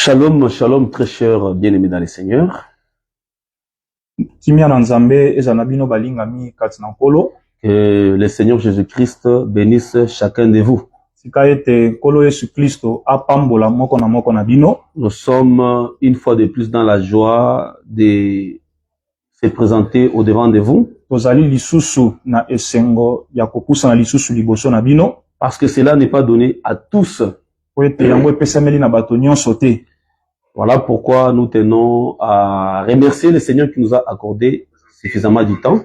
Shalom, shalom, très cher bien-aimés dans les seigneurs. Kimia na Nzambe ezana bino balingami kati na nkolo. Que le Seigneur Jésus-Christ bénisse chacun de vous. Sika ete nkolo Yesu Kristo apambola moko na bino. Nous sommes une fois de plus dans la joie de se présenter au devant de vous. Tozali lisusu na esengo ya kokusa na lisusu liboso na bino. Parce que cela n'est pas donné à tous. Voilà pourquoi nous tenons à remercier le Seigneur qui nous a accordé suffisamment du temps.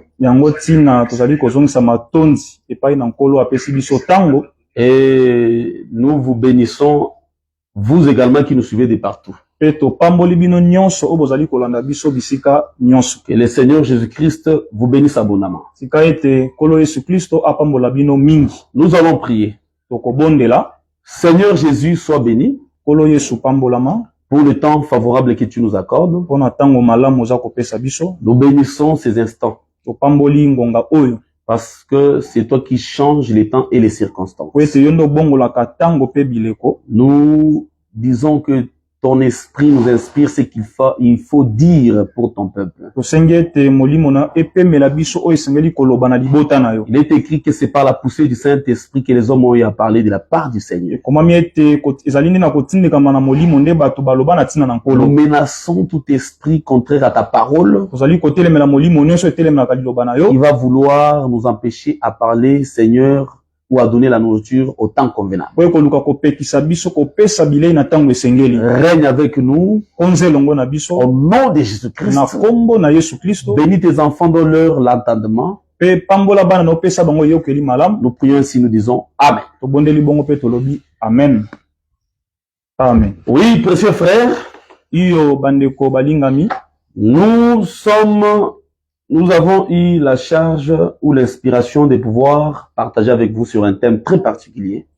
Et nous vous bénissons, vous également qui nous suivez de partout. Que le Seigneur Jésus-Christ vous bénisse abondamment. Nous allons prier. Seigneur Jésus, sois béni pour le temps favorable que tu nous accordes. Nous bénissons ces instants parce que c'est toi qui changes les temps et les circonstances. Nous disons que ton esprit nous inspire ce qu'il faut dire pour ton peuple. Il est écrit que c'est par la poussée du Saint-Esprit que les hommes ont eu à parler de la part du Seigneur. Nous menaçons tout esprit contraire à ta parole. Il va vouloir nous empêcher à parler, Seigneur, ou à donner la nourriture au temps convenable. Règne avec nous au nom de Jésus-Christ. Bénis tes enfants, donne-leur l'entendement. Nous prions ainsi, nous disons Amen. Amen. Oui, précieux frères, nous avons eu la charge ou l'inspiration de pouvoir partager avec vous sur un thème très particulier.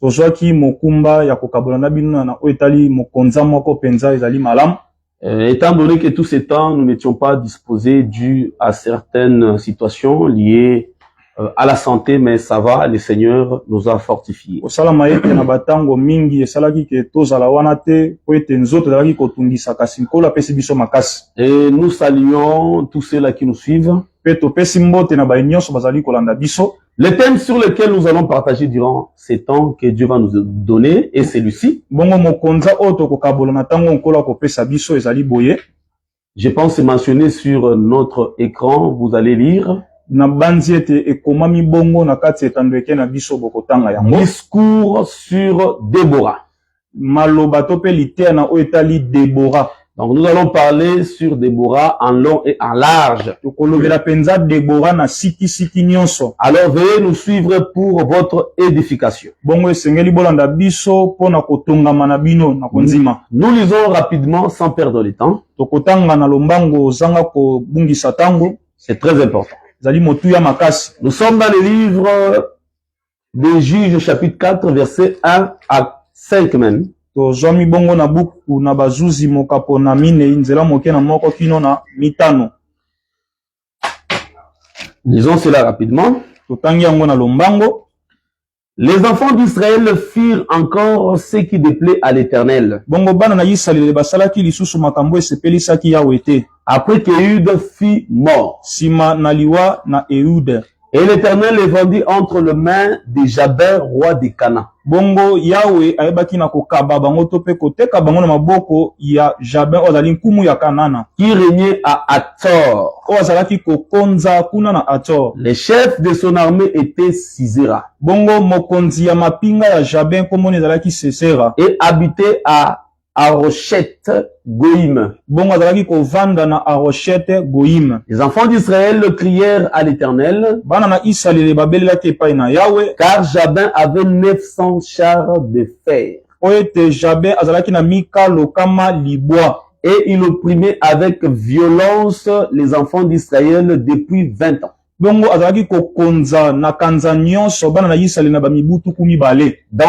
Étant donné que tout ce temps, nous n'étions pas disposés dû à certaines situations liées à la santé, mais ça va, le Seigneur nous a fortifiés. Et nous saluons tous ceux-là qui nous suivent. Le thème sur lequel nous allons partager durant ces temps que Dieu va nous donner est celui-ci. Je pense mentionner sur notre écran, vous allez lire. Discours sur Déborah. Donc nous allons parler sur Déborah en long et en large. Alors veuillez nous suivre pour votre édification. Nous lisons rapidement sans perdre le temps. C'est très important. Nous sommes dans le livre des Juges, chapitre 4, versets 1 à 5 même. Lisons cela rapidement. Les enfants d'Israël firent encore ce qui déplaît à l'Éternel. Après qu'Éhud fut mort. Et l'Éternel les vendit entre les mains de Jabin, roi de Canaan. Qui régnait à Hatzor. Le chef de son armée était Sisera. Et habitait à Arochet Goïm. Les enfants d'Israël crièrent à l'Éternel, car Jabin avait 900 chars de fer. Et il opprimait avec violence les enfants d'Israël depuis 20 ans. Dans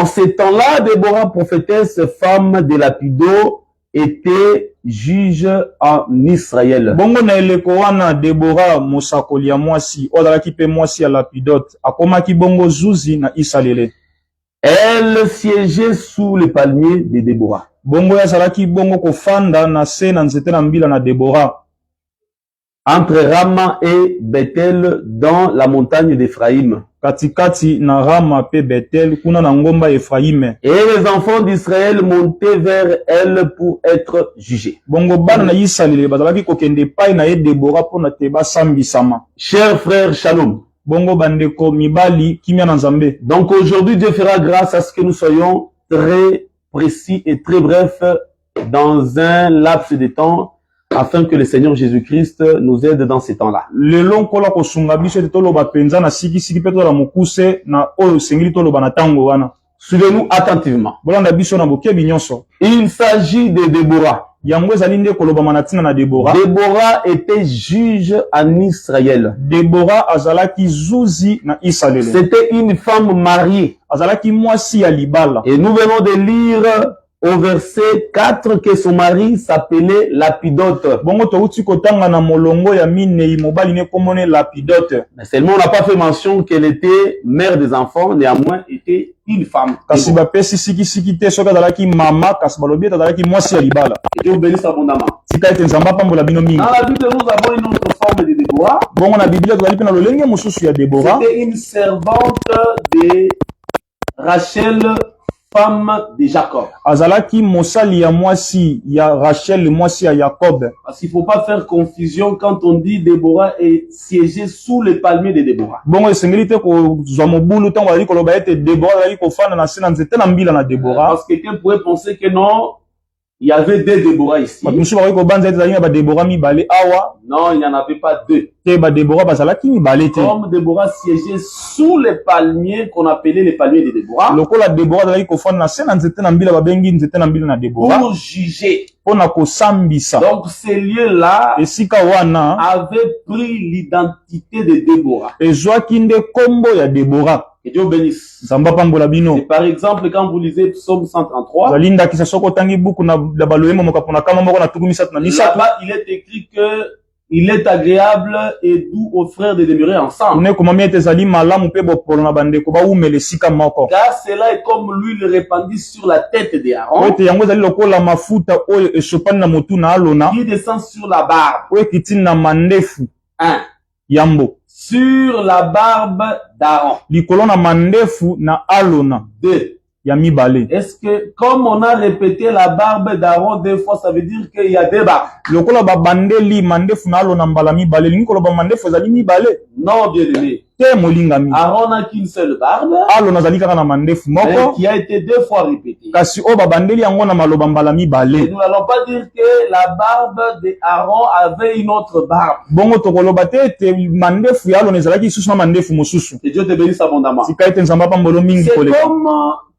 ces temps-là, Déborah, prophétesse, femme de Lapido, était juge en Israël. Elle siégeait sous les palmiers de Déborah. Bongo yazalaki bongo kofanda na se na nzete na mbila na Déborah. Entre Rama et Bethel dans la montagne d'Éphraïm. Katikati na Rama pe Bethel kuna na ngomba Ephraïm. Et les enfants d'Israël montaient vers elle pour être jugés. Bongo bana na Israël bazalaki kokende pai na ye Déborah pona te basambisama. Chers frères, shalom. Bongo bandeko mibali kimia na Nzambe. Donc aujourd'hui Dieu fera grâce à ce que nous soyons très précis et très brefs dans un laps de temps afin que le Seigneur Jésus-Christ nous aide dans ces temps-là. Le long kola ko sunga biso toloba penza na siki siki pe tola mukuse na oyo sengili toloba na tango wana. Suivez-nous attentivement. Bolanda biso na bokebi nyonso. Il s'agit de Déborah. Yango ezali nde koloba manatina na Déborah. Déborah était juge en Israël. Déborah azalaki zuzi na Israël. C'était une femme mariée. Azalaki mwasi ya libala. Et nous venons de lire au verset 4 que son mari s'appelait Lapidote. Bongo touti kotanga na molongo ya minei mobali ne komone Lapidote. Mais seulement on n'a pas fait mention qu'elle était mère des enfants, néanmoins était une femme. Kasi ba pesi siki siki te soka dalaki mama kasi balobi dalaki mwasi ya libala. Et Dieu bénisse abondamment. Sika ete nzamba pambola bino mingi. Dans la Bible nous avons une autre forme de Déborah. Bongo na Biblia tozali pe na lolenge mosusu ya Déborah. C'était une servante de Rachel, femme de Jacob. Azalaki mosali ya mwasi ya Rachel mwasi ya Jacob. Parce qu'il faut pas faire confusion quand on dit Déborah est siégée sous les palmiers de Déborah. Bongo esengeli te ko zwa mobulu tango ali koloba ete Déborah ali kofanda na se na nzete na mbila na Déborah. Parce que quelqu'un pourrait penser que non, il y avait deux Déborah ici. Bamusu ba ko banza ete zali ba Déborah mi balé awa. Non, il n'y en avait pas deux. Te ba Déborah bazalaki mi balé te. Comme Déborah siégeait sous les palmiers qu'on appelait les palmiers de Déborah. Lokola Déborah zali kofanda na se na nzete na mbila babengi nzete na mbila na Déborah. Pour juger. Pona kosambisa. Donc ces lieux-là esika wana avaient pris l'identité de Déborah. ezwaki nde kombo ya Déborah. Que Dieu bénisse. Zamba pambola bino. Et par exemple, quand vous lisez Psaume 133, zalinda kisa soko tangi buku na baloyemo mokapona kama moko na tukumisatu na misatu. là-bas, il est écrit que il est agréable et doux aux frères de demeurer ensemble. Ne komami ete zali malamu pe bopolo na bandeko baumela esika moko. Car cela est comme l'huile répandue sur la tête d'Aaron, Ete yango ezali lokola mafuta oyo esopani na motu na alona qui descend sur la barbe. oyo ekiti na mandefu 1. yambo Sur la barbe d'Aaron. likolo na mandefu na alona 2. ya mibale. Est-ce que, comme on a répété la barbe d'Aaron 2 fois, ça veut dire qu'il y a deux barbes? Lokola babandeli mandefu na alona mbala mibale lingi koloba mandefu ezali mibale. Non, bien aimé. Te molingami. Aaron n'a qu'une seule barbe, Alona zali kaka na mandefu mais moko. qui a été 2 fois répétée. Kasi o babandeli yango na maloba mbala Et mibale. nous n'allons pas dire que la barbe d'Aaron avait une autre barbe. Bongo tokoloba te ete mandefu ya alona ezalaki lisusu na mandefu mosusu. Que Dieu te bénisse abondamment. Sika ete nzamba pambolo mingi C'est koleka. comme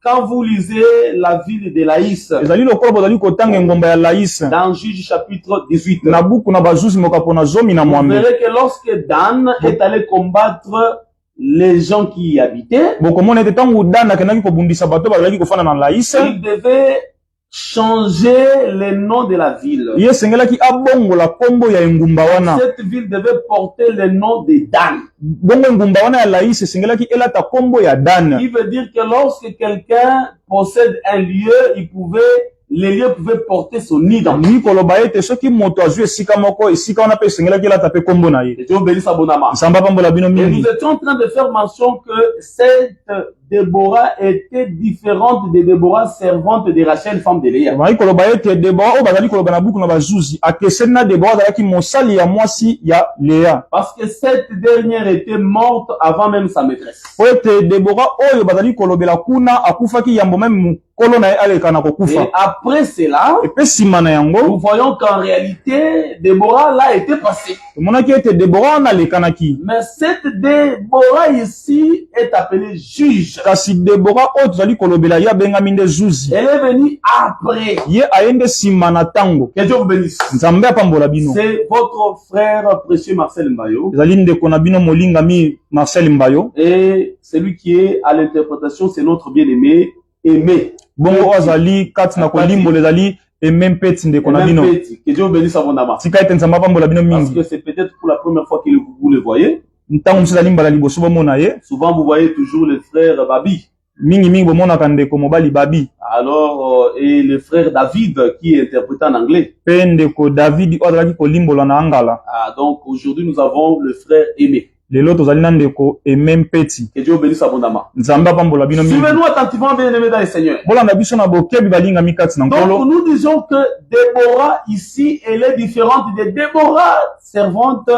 quand vous lisez la ville de Laïs Ezali lokola bozali kotanga ngomba ya Laïs. dans Juge chapitre 18. Na buku na bazuzi mokapo na zomi na Vous mwambe. verrez que lorsque Dan est allé combattre les gens qui y habitaient, Bokomona ete tangu dana kendaki kobundisa bato bazalaki kofana na Laïs. il devait changer le nom de la ville. Ye sengelaki abongola kombo ya engumba wana. Cette ville devait porter le nom de Dan. Bongo engumba wana ya Laïs sengelaki elata kombo ya Dan. Il veut dire que lorsque quelqu'un possède un lieu, les lieux pouvaient porter son identité. Ni koloba ete soki moto azwi esika moko esika wana pe sengelaki elata pe kombo na ye. Et Dieu bénisse abondamment. Samba pambola bino Et mingi. nous étions en train de faire mention que cette Déborah était différente de Déborah, servante de Rachel, femme de Léa. Mai koloba ete Déborah o bazali koloba na buku na bazuzi akeseni na Déborah azalaki mosali ya mwasi ya Léa. Parce que cette dernière était morte avant même sa maîtresse. Po ete Déborah oyo bazali kolobela kuna akufaki yambo meme mokolo na ye aleka na Et kokufa. après cela, Epe nsima na yango nous voyons qu'en réalité, Déborah là était passée. tomonaki ete Déborah wana alekanaki. Mais cette Déborah ici est appelée juge. Kasi Déborah oyo tozali kolobela ye abengami nde zuzi. Elle est venue après. Ye aye nde nsima na ntango. Que Dieu vous bénisse. Nzambe apambola bino. C'est votre frère précieux Marcel Mbayo. Ezali ndeko na bino molingami Marcel Mbayo. Et celui qui est à l'interprétation, c'est notre bien-aimé, Aimé. Bongo azali kati na kolimbola ezali Aimé Mpeti ndeko na bino. Que Dieu vous bénisse abondamment. Tika ete Nzambe apambola bino Parce mingi. que c'est peut-être pour la première fois que vous le voyez. Ntango mosusu ezali mbala liboso bomona ye. Souvent, vous voyez toujours le frère Babi. mingi bomona kandeko mobali babi. Alors, et le frère David qui est interprété en anglais. Pendeko David odalaki kolimbola na angala. Donc aujourd'hui nous avons le frère Aimé. Lelo tozali na ndeko Aimé Mpeti. Que Dieu bénisse abondamment. Nzamba pambola bino mingi. Suivez-nous attentivement, bien-aimés dans le Seigneur. Bolanda biso na bokebi balinga mikati na nkolo. Donc nous disons que Déborah ici, elle est différente de Déborah, servante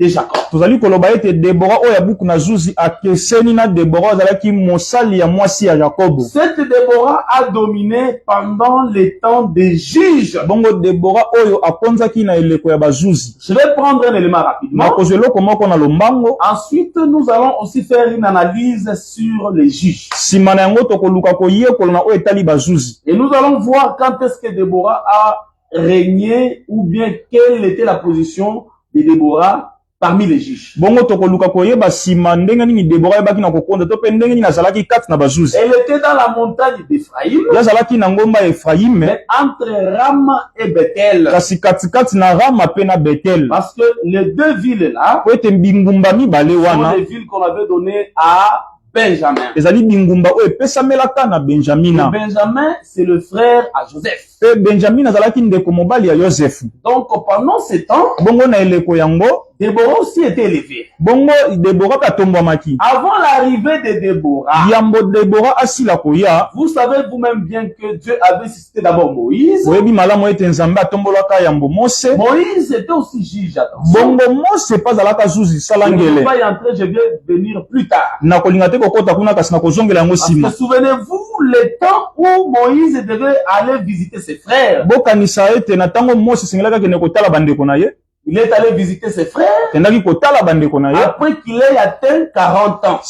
de Jacob. Tozali koloba ete Déborah oya buku na zuzi akeseni na Déborah zalaki mosali ya mwasi ya Jacob. Cette Déborah a dominé pendant les temps des juges. Bongo Déborah oyo akonzaki na eleko ya bazuzi. Je vais prendre un élément rapidement. Makozeloko moko na lombango. Ensuite, nous allons aussi faire une analyse sur les juges. Simana yango tokoluka koyekola na oyo etali bazuzi. Et nous allons voir quand est-ce que Déborah a régné ou bien quelle était la position de Déborah parmi les juges. Bongo tokoluka koyeba sima ndenge nini Déborah ebaki na kokonda to pe ndenge nini azalaki kati na bazuzi. Elle était dans la montagne d'Ephraïm. Yazalaki na ngomba Ephraim, mais entre Rama et Bethel. Kasi katikati na Rama pe na Bethel. Parce que les deux villes là, po ete mbingumba mibale wana, sont les villes qu'on avait données à Benjamin. Ezali bingumba oyo epesamelaka na Benjamina. Benjamin, c'est le frère à Joseph. Pe Benjamin azalaki ndeko mobali ya Joseph. Donc pendant ce temps, bongo na eleko yango, Déborah aussi était élevée. Bongo Déborah katombwamaki. Avant l'arrivée de Déborah, yambo Déborah asila koya, vous savez vous-même bien que Dieu avait suscité d'abord Moïse. Oyebi malamu ete Nzambe atombolaka yambo Mose. Moïse était aussi juge, attention. Bongo Mose pas alaka zuzi salangele. Je ne vais pas y entrer, je vais venir plus tard. Na kolinga te kokota kuna kasi na kozongela yango sima. Parce que souvenez-vous le temps où Moïse devait aller visiter ses frères. Bokanisa ete na tango Mose sengelaka kene kotala bandeko na ye. Il est allé visiter ses frères. Après qu'il ait atteint 40 ans.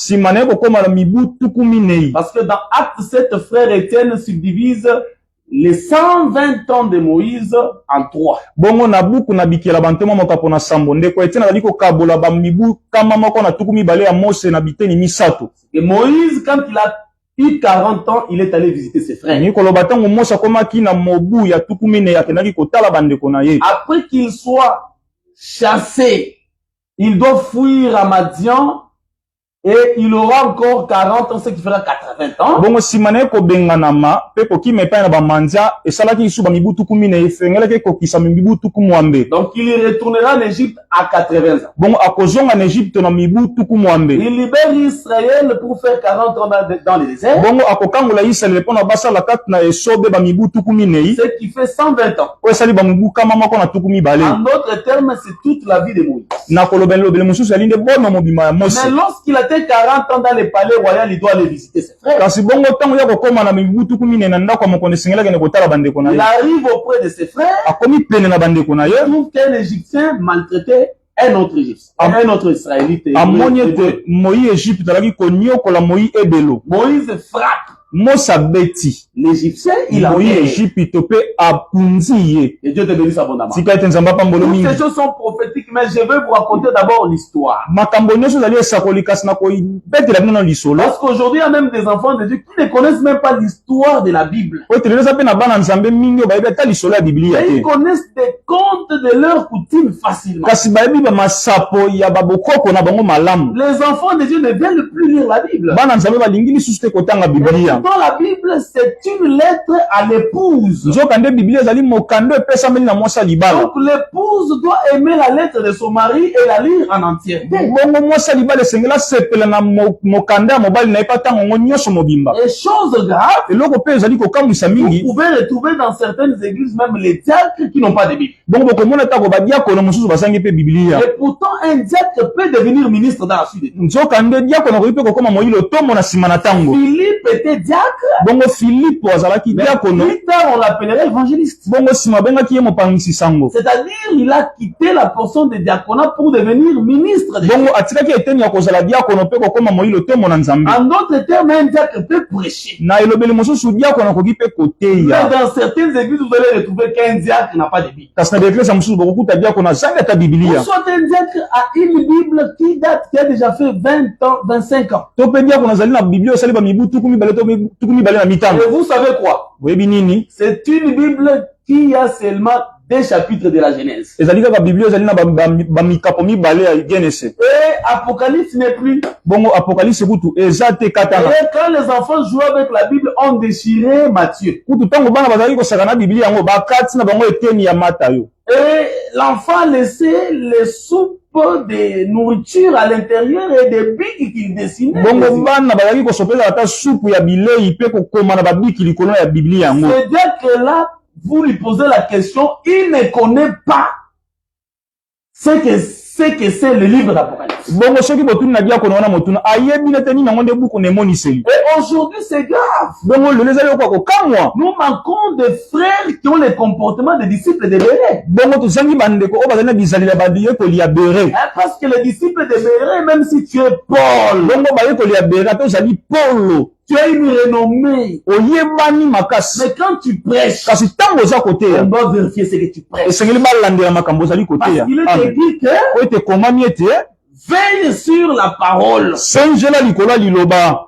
Parce que dans Acte 7, frère Étienne subdivise les 120 ans de Moïse en 3. Bongo na buku na bikela bantemo mokapo na sambo ndeko Etienne azali kokabola ba mibu kama moko na tuku mibale ya Mose na biteni misato. Et Moïse, quand il a eu 40 ans, il est allé visiter ses frères. Après qu'il soit chassé, il doit fuir à Madian et il aura encore 40 ans, ce qui fera 80 ans. Bongo simane ko benganama pe ko ki mepa na ba mandia e salaki isu ba mibutu kumine efengela ke ko kisa mibutu kumwambe. Donc il retournera en Égypte à 80 ans. Bongo akozonga en Égypte na mibutu kumwambe. Il libère Israël pour faire 40 ans dans le désert. Bongo akokangola Israël pona basala kat na esobe ba mibutu kumine. Ce qui fait 120 ans. O sali ba mibu kama mako na tukumi bale. En d'autres termes, c'est toute la vie de Moïse. Na kolobelo bele mususu alinde bono mobima ya Mose. Mais lorsqu'il a 40 ans dans le palais royal, il doit aller visiter ses frères. Kasi bongo tango ya kokoma na mibutu kumine na ndako mokonde singela kene kotala bandeko na ye. Il arrive auprès de ses frères. Akomi pene na bandeko na ye. Il trouve qu'un Égyptien maltraitait un autre Égyptien, un autre Israélite. Amoniete Moïse Égypte alaki konyokola Moïse ebelo. Moïse frappe Mosa beti l'Égyptien, il a Moïse Égypte tope apunziye. Et Dieu te bénisse abondamment. Tika etenzamba pambolo mingi. Toutes ces choses sont prophétiques, mais je vais vous raconter d'abord l'histoire. Makambo nyonso zali esakoli kasi na ko betela bino na lisolo. Parce qu'aujourd'hui, il y a même des enfants de Dieu qui ne connaissent même pas l'histoire de la Bible. O teleza pe na bana nzambe mingi ba yeba ta lisolo ya Biblia te. Ils connaissent des contes de leurs coutumes facilement. Kasi ba yebi ba masapo ya babokoko na bango malamu. Les enfants de Dieu ne veulent plus lire la Bible. Bana nzambe balingi lisusu te kotanga Biblia. Dans la Bible, c'est une lettre à l'épouse. Donc l'épouse doit aimer la lettre de son mari et la lire en entière. Et chose grave, vous pouvez retrouver dans certaines églises même les diacres qui n'ont pas de Bible. Et pourtant, un diacre peut devenir ministre dans la suite. Philippe était diacre. Bongo Philippe wazalaki diakono. Plus tard, on l'appellerait évangéliste. Bongo sima bengaki ye mopangisi sango. C'est-à-dire, il a quitté la portion de diaconat pour devenir ministre. Bongo atikaki eteni ya kozala diakono pe kokoma moyilo tomo na nzambe. En d'autres termes, un diacre peut prêcher. Na elobeli mosusu diakono koki pe koteya. Mais dans certaines églises, vous allez retrouver qu'un diacre n'a pas de Bible. Kasi na église mosusu bokuta diakono zanga ta Biblia. Soit un diacre a une Bible qui date, qui a déjà fait 20 ans, 25 ans. To pe diakono zali na Biblia osali ba mibu tukumi bale to tukumi bale na mitano. Et vous savez quoi? Webi nini? C'est une Bible qui a seulement 2 chapitres de la Genèse. ezali kaka Bible ezali na ba mikapo mibale ya Genese. Et Apocalypse n'est plus. Bongo Apocalypse kutu eza te katana. Et quand les enfants jouaient avec la Bible, on déchirait Matthieu. Kutu tango bana bazali ko saka na Biblia yango bakati na bango eteni ya Matayo. Et l'enfant laissait les soupes de nourriture à l'intérieur et des bics qu'il dessinait. Bongo bana bazali ko sopela ata soupe ya bilei pe ko koma na babiki likolo ya Biblia yango. C'est-à-dire que là, vous lui posez la question, il ne connaît pas ce que c'est le livre d'Apocalypse. Bongo soki botuni na dia ko na motuna ayebi na teni nango nde buku ne moniseli. Et aujourd'hui, c'est grave. Bongo le ezali ko ko kamwa. Nous manquons de frères qui ont le comportement des disciples de Béré. Bongo tuzangi bandeko o bazali na bizali la badiye ko liya Béré. Parce que les disciples de Béré, même si tu es Paul, Bongo baye ko liya Béré to zali Paulo. tu as une renommée. Oyebani makasi. Mais quand tu prêches, Kasi tango za côté on doit vérifier ce que tu prêches. esengeli balandela makambo zali côté Parce ya. qu'il est dit que Oite komami ete veille sur la parole. sengela likolo liloba.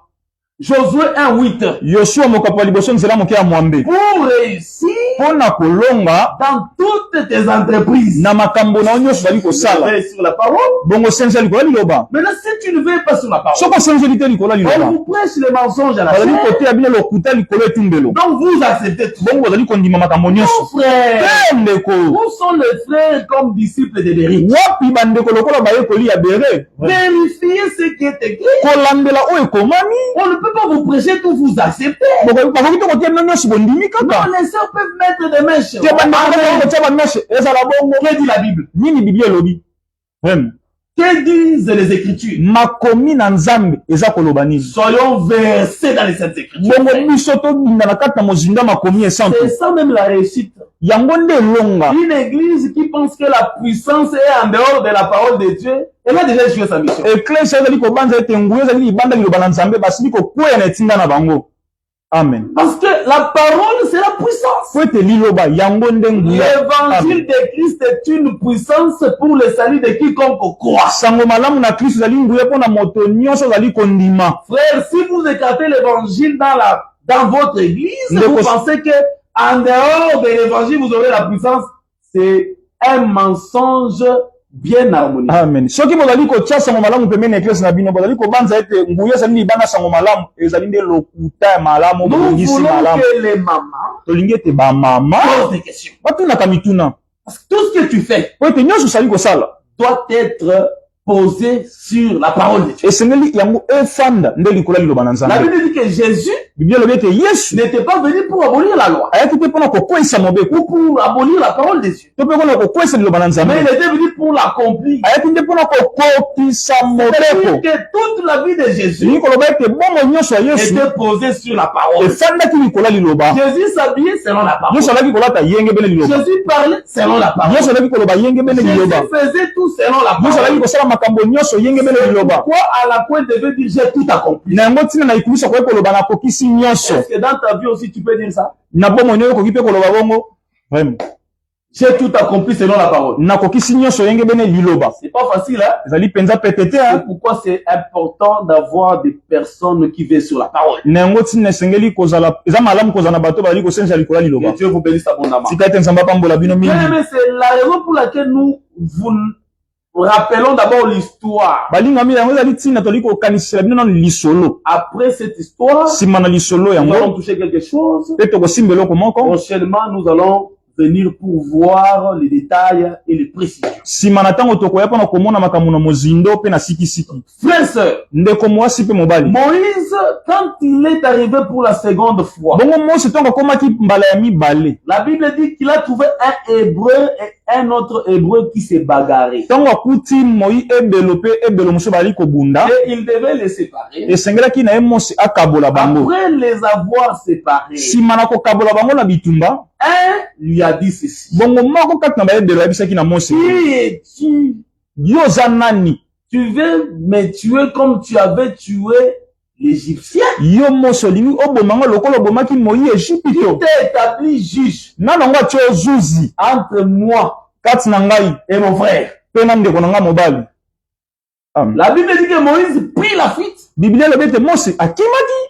Josué 1:8. Yoshua mokapo liboso nzela moke ya mwambe. Pour réussir Pona kolonga dans toutes tes entreprises, na makambo na nyonso bali kosala. veille sur la parole. Bongo sengela likolo liloba. Maintenant, si tu ne veilles pas sur la parole, Soko sengeli te likolo on liloba. vous prêche les mensonges à la Bazali chair. côté ya bino lokuta likolo etumbelo. Donc vous acceptez tout. Bongo bazali kondima makambo nyonso. Mon frère, Ndeko. où sont les frères comme disciples de Béré? Wapi bandeko lokola baye koli ya Béré. Vérifiez ce qui est écrit. Kolandela oyo komami. On ne peut pas vous prêcher tout, vous acceptez. Bakoki to kotia bino nyonso bondimi kaka. Non, les sœurs peuvent mettre des mains chez Tia vous. bandeko kotia banyoshe ezala bongo. Que dit la Bible? Nini Biblia elobi? Vraiment. Que disent les Écritures? Makomi na Nzambe eza koloba nini? Soyons versés dans les Saintes Écritures. Bongo biso tobinda na kati na mozinga makomi esantu. C'est ça même la réussite. Yango nde elonga. Une église qui pense que la puissance est en dehors de la parole de Dieu, elle a déjà échoué sa mission. Eklesi ezali kobanza ete nguya ezali libanda liloba na Nzambe basili kokwea na etinda na bango. Amen. Parce que la parole, c'est la puissance. Po ete liloba yango nde nguya. L'évangile de Christ est une puissance pour le salut de quiconque croit. Sango malamu na Kristo ezali nguya mpona moto nyonso azali kondima. Frère, si vous écartez l'évangile dans votre église, vous pensez que en dehors de l'évangile, vous aurez la puissance, c'est un mensonge bien harmonisé. Amen. Soki bozali kotia sango malamu pembeni na eklesi na bino bozali kobanza ete nguya ezali libanda sango malamu ezali nde lokuta ya malamu Nous bongisi voulons malamu. que les mamans Tolingi ete bamama posent des questions. batunaka mituna. Parce que tout ce que tu fais Po ete nyonso osali kosala doit être posé sur la parole de Dieu. esengeli yango efanda nde likolo ya liloba na La Nzambe. Bible dit que Jésus Biblia elobi ete Yesu n'était pas venu pour abolir la loi ayaki te mpona kokweyisa mobeko ou pour abolir la parole de Dieu, to mpe mpona kokweyisa liloba na mais Nzambe. il était venu pour l'accomplir. Ayaki nde mpona kokokisa C'est-à-dire mobeko. que toute la vie de Jésus Elingi koloba ete bomoi nyonso ya Yesu était posée sur la parole. efandaki likolo ya liloba. Jésus s'habillait selon la parole. Yesu alaki kolata yenge bene liloba. Jésus parlait selon la parole. Yesu alaki koloba yenge bene Jésus liloba. faisait tout selon la Yesu alaki parole. kosala makambo nyonso yenge bene liloba. Pourquoi à la pointe devait dire j'ai tout accompli? Na yango ntina na ikumisa koki koloba nakokisi nyonso. Est-ce que dans ta vie aussi tu peux dire ça? Na bomoi nyo okoki mpe koloba bongo. Vraiment. J'ai tout accompli selon la parole. Nakokisi nyonso yenge bene liloba. C'est pas facile, hein? Ezali penza petete C'est hein. pourquoi c'est important d'avoir des personnes qui veillent sur la parole. Na yango ntina esengeli kozala eza malamu kozala na bato bazali kosenza likolo ya Que liloba. Dieu vous bénisse abondamment. Tika ete Nzambe apambola bino mingi. Mais c'est la raison pour laquelle nous vous rappelons d'abord l'histoire. Balingami yango ezali ntina toli kokanisela bino nano lisolo. Après cette histoire, Nsima na lisolo nous allons yango toucher quelque chose. mpe tokosimba eloko moko. Prochainement, nous allons venir pour voir les détails et les précisions. Nsima na ntango tokoya mpona komona makambo na mozindo mpe na sikisiki. Frères et sœurs, Ndeko mwasi mpe mobali. Moïse, quand il est arrivé pour la seconde fois, Bongo Mose ntango akomaki mbala ya mibale. la Bible dit qu'il a trouvé un hébreu et un autre hébreu qui s'est bagarré. Ntango akuti moi ebelo mpe ebelo mosusu bazali kobunda. Et il devait les séparer. Esengelaki na ye Mose akabola bango. Après les avoir séparés, Nsima na kokabola bango na bitumba. un lui a dit ceci. Bongo moko kati na bayebelo ayebisaki na Mose. Qui es-tu? Yo oza nani? Tu veux me tuer comme tu avais tué l'Égyptien? Yo Mose olingi obomanga lokola obomaki moi Ejipito. T'es établi juge Nani yango atie ozuzi entre moi kati na ngai et mon frère. mpe na ndeko na ngai mobali. Amen. La Bible dit que Moïse prit la fuite. Biblia elobi ete Mose akimaki.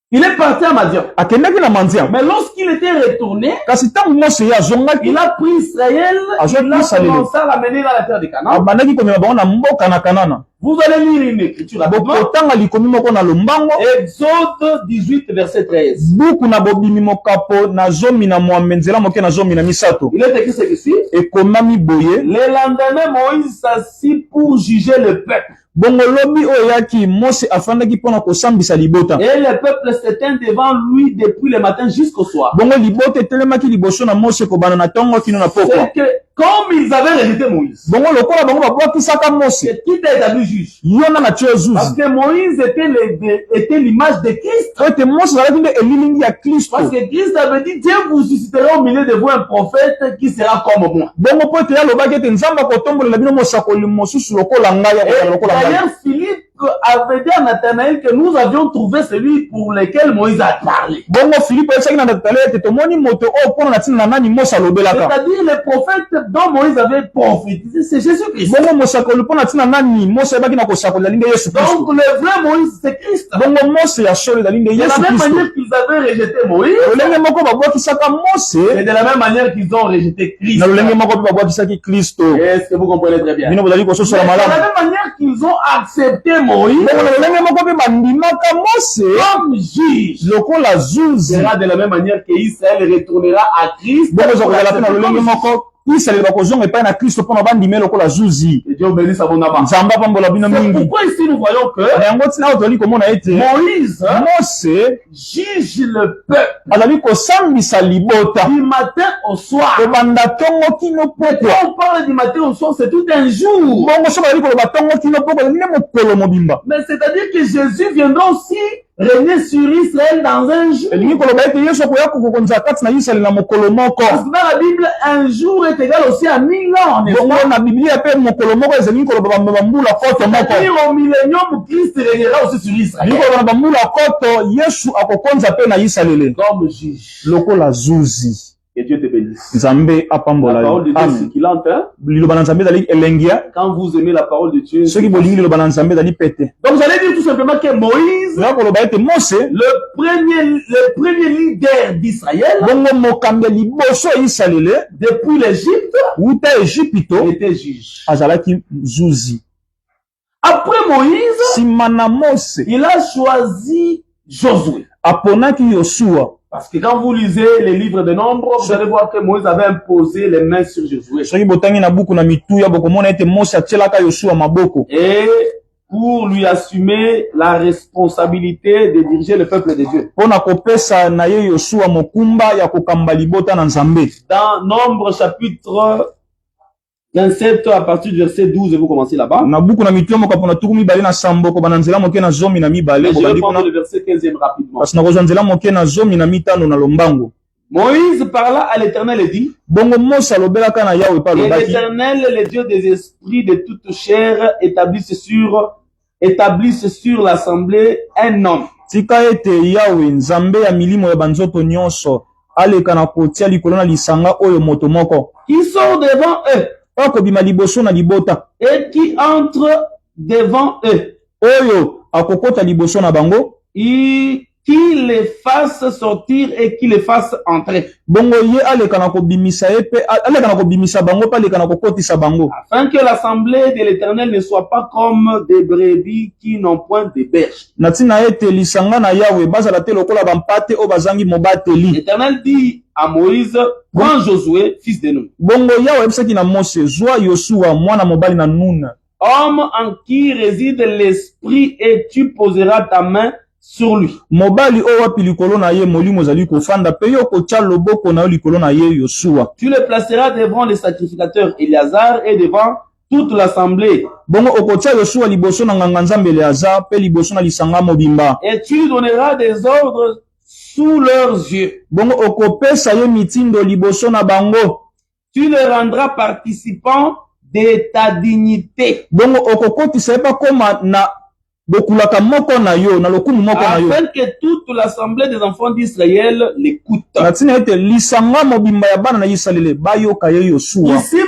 Il est parti à Madian. Akendaki na Madian. Mais lorsqu'il était retourné, kasi tangu Mose ya zongaki, il a pris Israël, il a commencé à l'amener dans la terre de Canaan. Abandaki komema bango na mboka na Kanana. Vous allez lire une écriture rapidement. Bokotanga likomi moko na lombango. Exode 18 verset 13. Buku na bobimi mokapo na zomi na mwambenzela moke na zomi na misato. Il est écrit ce ici. Et komami boye. Le lendemain, Moïse s'assit pour juger le peuple. Bongo lobi oyaki Mose afandaki pona kosambisa libota. Et le peuple s'éteint devant lui depuis le matin jusqu'au soir. Bongo libota telemaki liboso na Mose kobana na tongo kino na poko. C'est que comme ils avaient rejeté Moïse. Bongo lokola bango babwakisaka Mose. C'est qui t'a établi juge. Yona na tiezuzi. Parce que Moïse était l'image de Christ. Ote Mose zalaki nde elilingi ya Kristo. Parce que Christ avait dit Dieu vous suscitera au milieu de vous un prophète qui sera comme moi. Bongo pote ya lobaki ete nzamba kotombolela bino mosakoli mosusu lokola ngai ya lokola ngai. D'ailleurs Philippe avait dit à Nathanaël que nous avions trouvé celui pour lequel Moïse a parlé. Bongo Philippe a dit à Nathanaël que tomoni moto o pona na tina nani Mose lobelaka. C'est-à-dire le prophète dont Moïse avait prophétisé, c'est Jésus-Christ. Bongo mosakoli pona tina nani Mose baki na kosakola linge Yesu Christ. Donc le vrai Moïse c'est Christ. Bongo Mose ya shole da linge Yesu Christ. De la même manière qu'ils avaient rejeté Moïse. Lolenge moko babwakisaka Mose. Et de la même manière qu'ils ont rejeté Christ. Na lolenge moko babwakisaki Kristo. Est-ce que vous comprenez très bien? Bino bozali kososola malamu. De la même manière qu'ils ont accepté Moïse. Comme juge, sera de la même manière que Israël retournera à Christ. Et Dieu bénisse à mon abandon. C'est pourquoi ici nous voyons que Moïse juge le peuple du matin au soir. Et quand on parle du matin au soir, c'est tout un jour. Mais c'est-à-dire que Jésus viendra aussi régner sur Israël dans un jour. Parce que dans la Bible, un jour est égal aussi à 1000 ans. C'est-à-dire au millénium, Christ régnera aussi sur Israël. Comme juge. Que Dieu te bénisse. La parole de Dieu est circulante. Quand vous aimez la parole de Dieu. Donc vous allez dire tout simplement que Moïse, le premier leader d'Israël, depuis l'Égypte, était juge. Après Moïse, il a choisi Josué. Parce que quand vous lisez les livres de Nombres, vous allez voir que Moïse avait imposé les mains sur Josué. Et pour lui assumer la responsabilité de diriger le peuple de Dieu. Dans Nombres chapitre 27 à partir du verset 12, vous commencez là-bas. Je vais prendre le verset 15 rapidement. Moïse parla à l'Éternel et dit, et l'Éternel, le Dieu des esprits de toute chair, établisse sur l'assemblée un homme. Qui sort devant eux. Et qui entre devant eux. Qui les fasse sortir et qui les fasse entrer. Afin que l'assemblée de l'Éternel ne soit pas comme des brebis qui n'ont point de berge. L'Éternel dit à Moïse, prends Josué, fils de Nun, homme en qui réside l'esprit, et tu poseras ta main sur lui. Tu le placeras devant les sacrificateurs Éléazar et devant toute l'assemblée. Et tu lui donneras des ordres sous leurs yeux. Tu les rendras participants de ta dignité. Afin que toute l'assemblée des enfants d'Israël l'écoute. Ici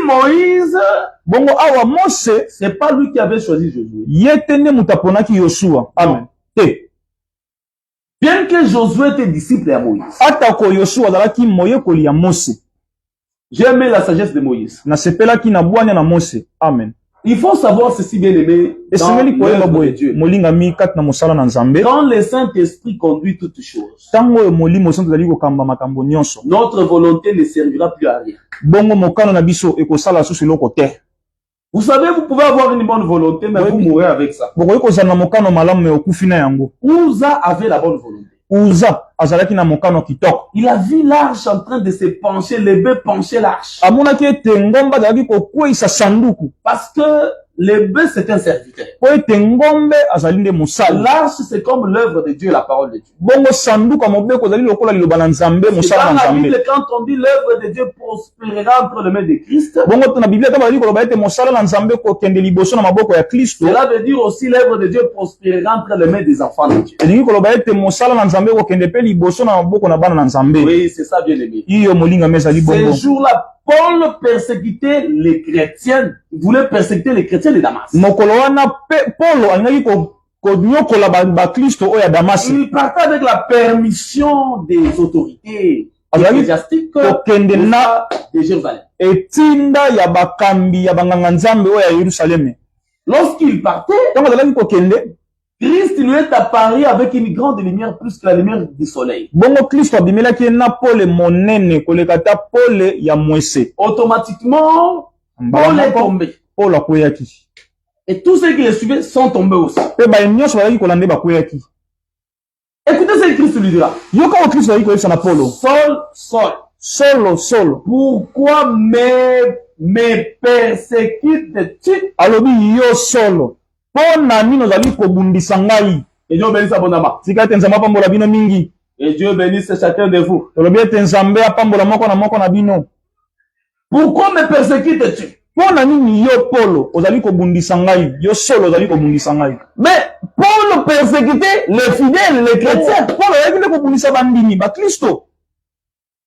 Moïse, c'est pas lui qui avait choisi Josué. Amen. Bien que Josué était disciple à Moïse. Atako Yoshua azalaki moyekoli ya Mose. J'ai aimé la sagesse de Moïse. Na sepelaki na bwanya na Mose. Amen. Il faut savoir ceci, bien aimé, dans l'œuvre de Dieu. Quand le Saint-Esprit conduit toutes choses, notre volonté ne servira plus à rien. Vous savez, vous pouvez avoir une bonne volonté, mais vous mourrez avec ça. Uza avait la bonne volonté. Il a vu l'arche en train de se pencher, les bœufs pencher l'arche. Parce que les bœufs, c'est un serviteur. L'arche, c'est comme l'œuvre de Dieu, la parole de Dieu. Dans la Bible, quand on dit l'œuvre de Dieu prospérera entre les mains de Christ, cela veut dire aussi l'œuvre de Dieu prospérera entre les mains des enfants de Dieu. Oui, c'est ça, bien aimé. Ces jours-là, Paul persécutait les chrétiens. Il voulait persécuter les chrétiens de Damas. Il partait avec la permission des autorités ecclésiastiques de Jérusalem. Lorsqu'il partait, Christ lui est apparu avec une grande lumière plus que la lumière du soleil. Automatiquement, Paul est tombé. Et tous ceux qui le suivaient sont tombés aussi. Écoutez ce que Christ lui dira. Saul, pourquoi me persécutes-tu? Et Dieu bénisse abondamment. Et Dieu bénisse chacun de vous. Pourquoi me persécutes-tu? Mais Paul persécutait les fidèles, les chrétiens.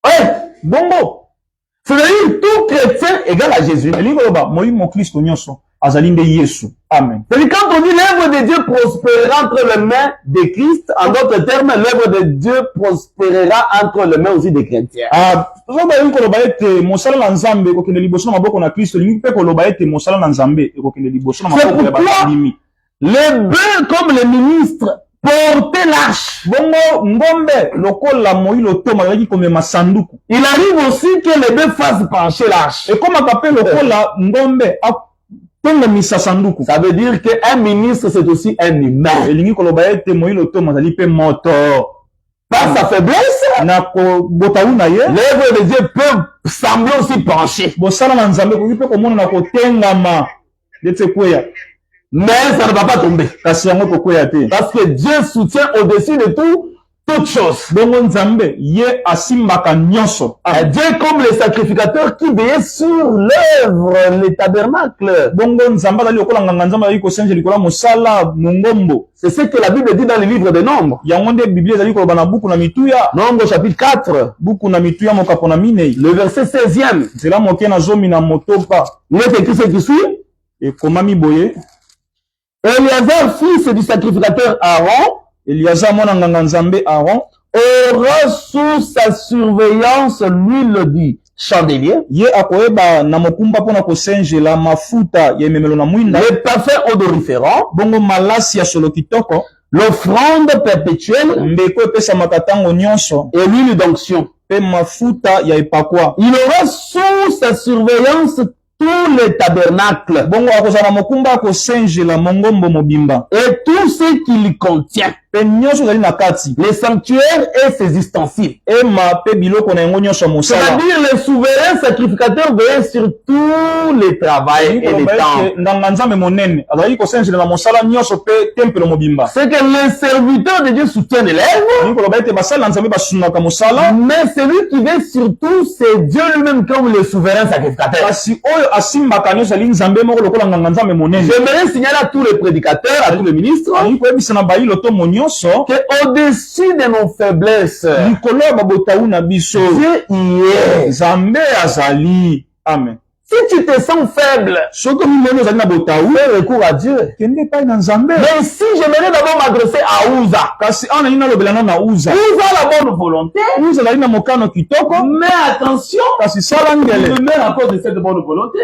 Ouais, bongo. C'est-à-dire tout chrétien égal à Jésus. Amen. C'est quand on dit l'œuvre de Dieu prospérera entre les mains de Christ, en d'autres termes, l'œuvre de Dieu prospérera entre les mains aussi des chrétiens. C'est pourquoi les bœufs comme les ministres portaient l'arche. Il arrive aussi que les bœufs fassent pencher l'arche. Ça veut dire qu'un ministre, c'est aussi un humain. Par sa faiblesse, l'œuvre de Dieu peut sembler aussi pencher. Mais ça ne va pas tomber. Parce que Dieu soutient au-dessus de tout. Toute chose. Dieu comme les sacrificateurs qui veillaient sur l'œuvre, les tabernacles. C'est ce que la Bible dit dans le livre de Nombres. Nombre chapitre 4. Le verset 16e. Il est écrit ce qui suit. Éléazar, fils du sacrificateur Aaron, aura sous sa surveillance l'huile du chandelier, le parfum odoriférant, l'offrande perpétuelle et l'huile d'onction. Il aura sous sa surveillance tous les tabernacles et tout ce qu'il contient, les sanctuaires et ses ustensiles. C'est-à-dire les souverains sacrificateurs veillent sur tous les travaux et les temples. C'est que les serviteurs de Dieu soutiennent l'œuvre, mais celui qui veille surtout, c'est Dieu lui-même comme le souverain sacrificateur. J'aimerais signaler à tous les prédicateurs, à tous les ministres, qu'au-dessus de nos faiblesses, Dieu y est. Amen. Si tu te sens faible, fais recours à Dieu. Mais si j'aimerais d'abord m'adresser à Uza, Uza a la bonne volonté, mais attention, il meurt à cause de cette bonne volonté.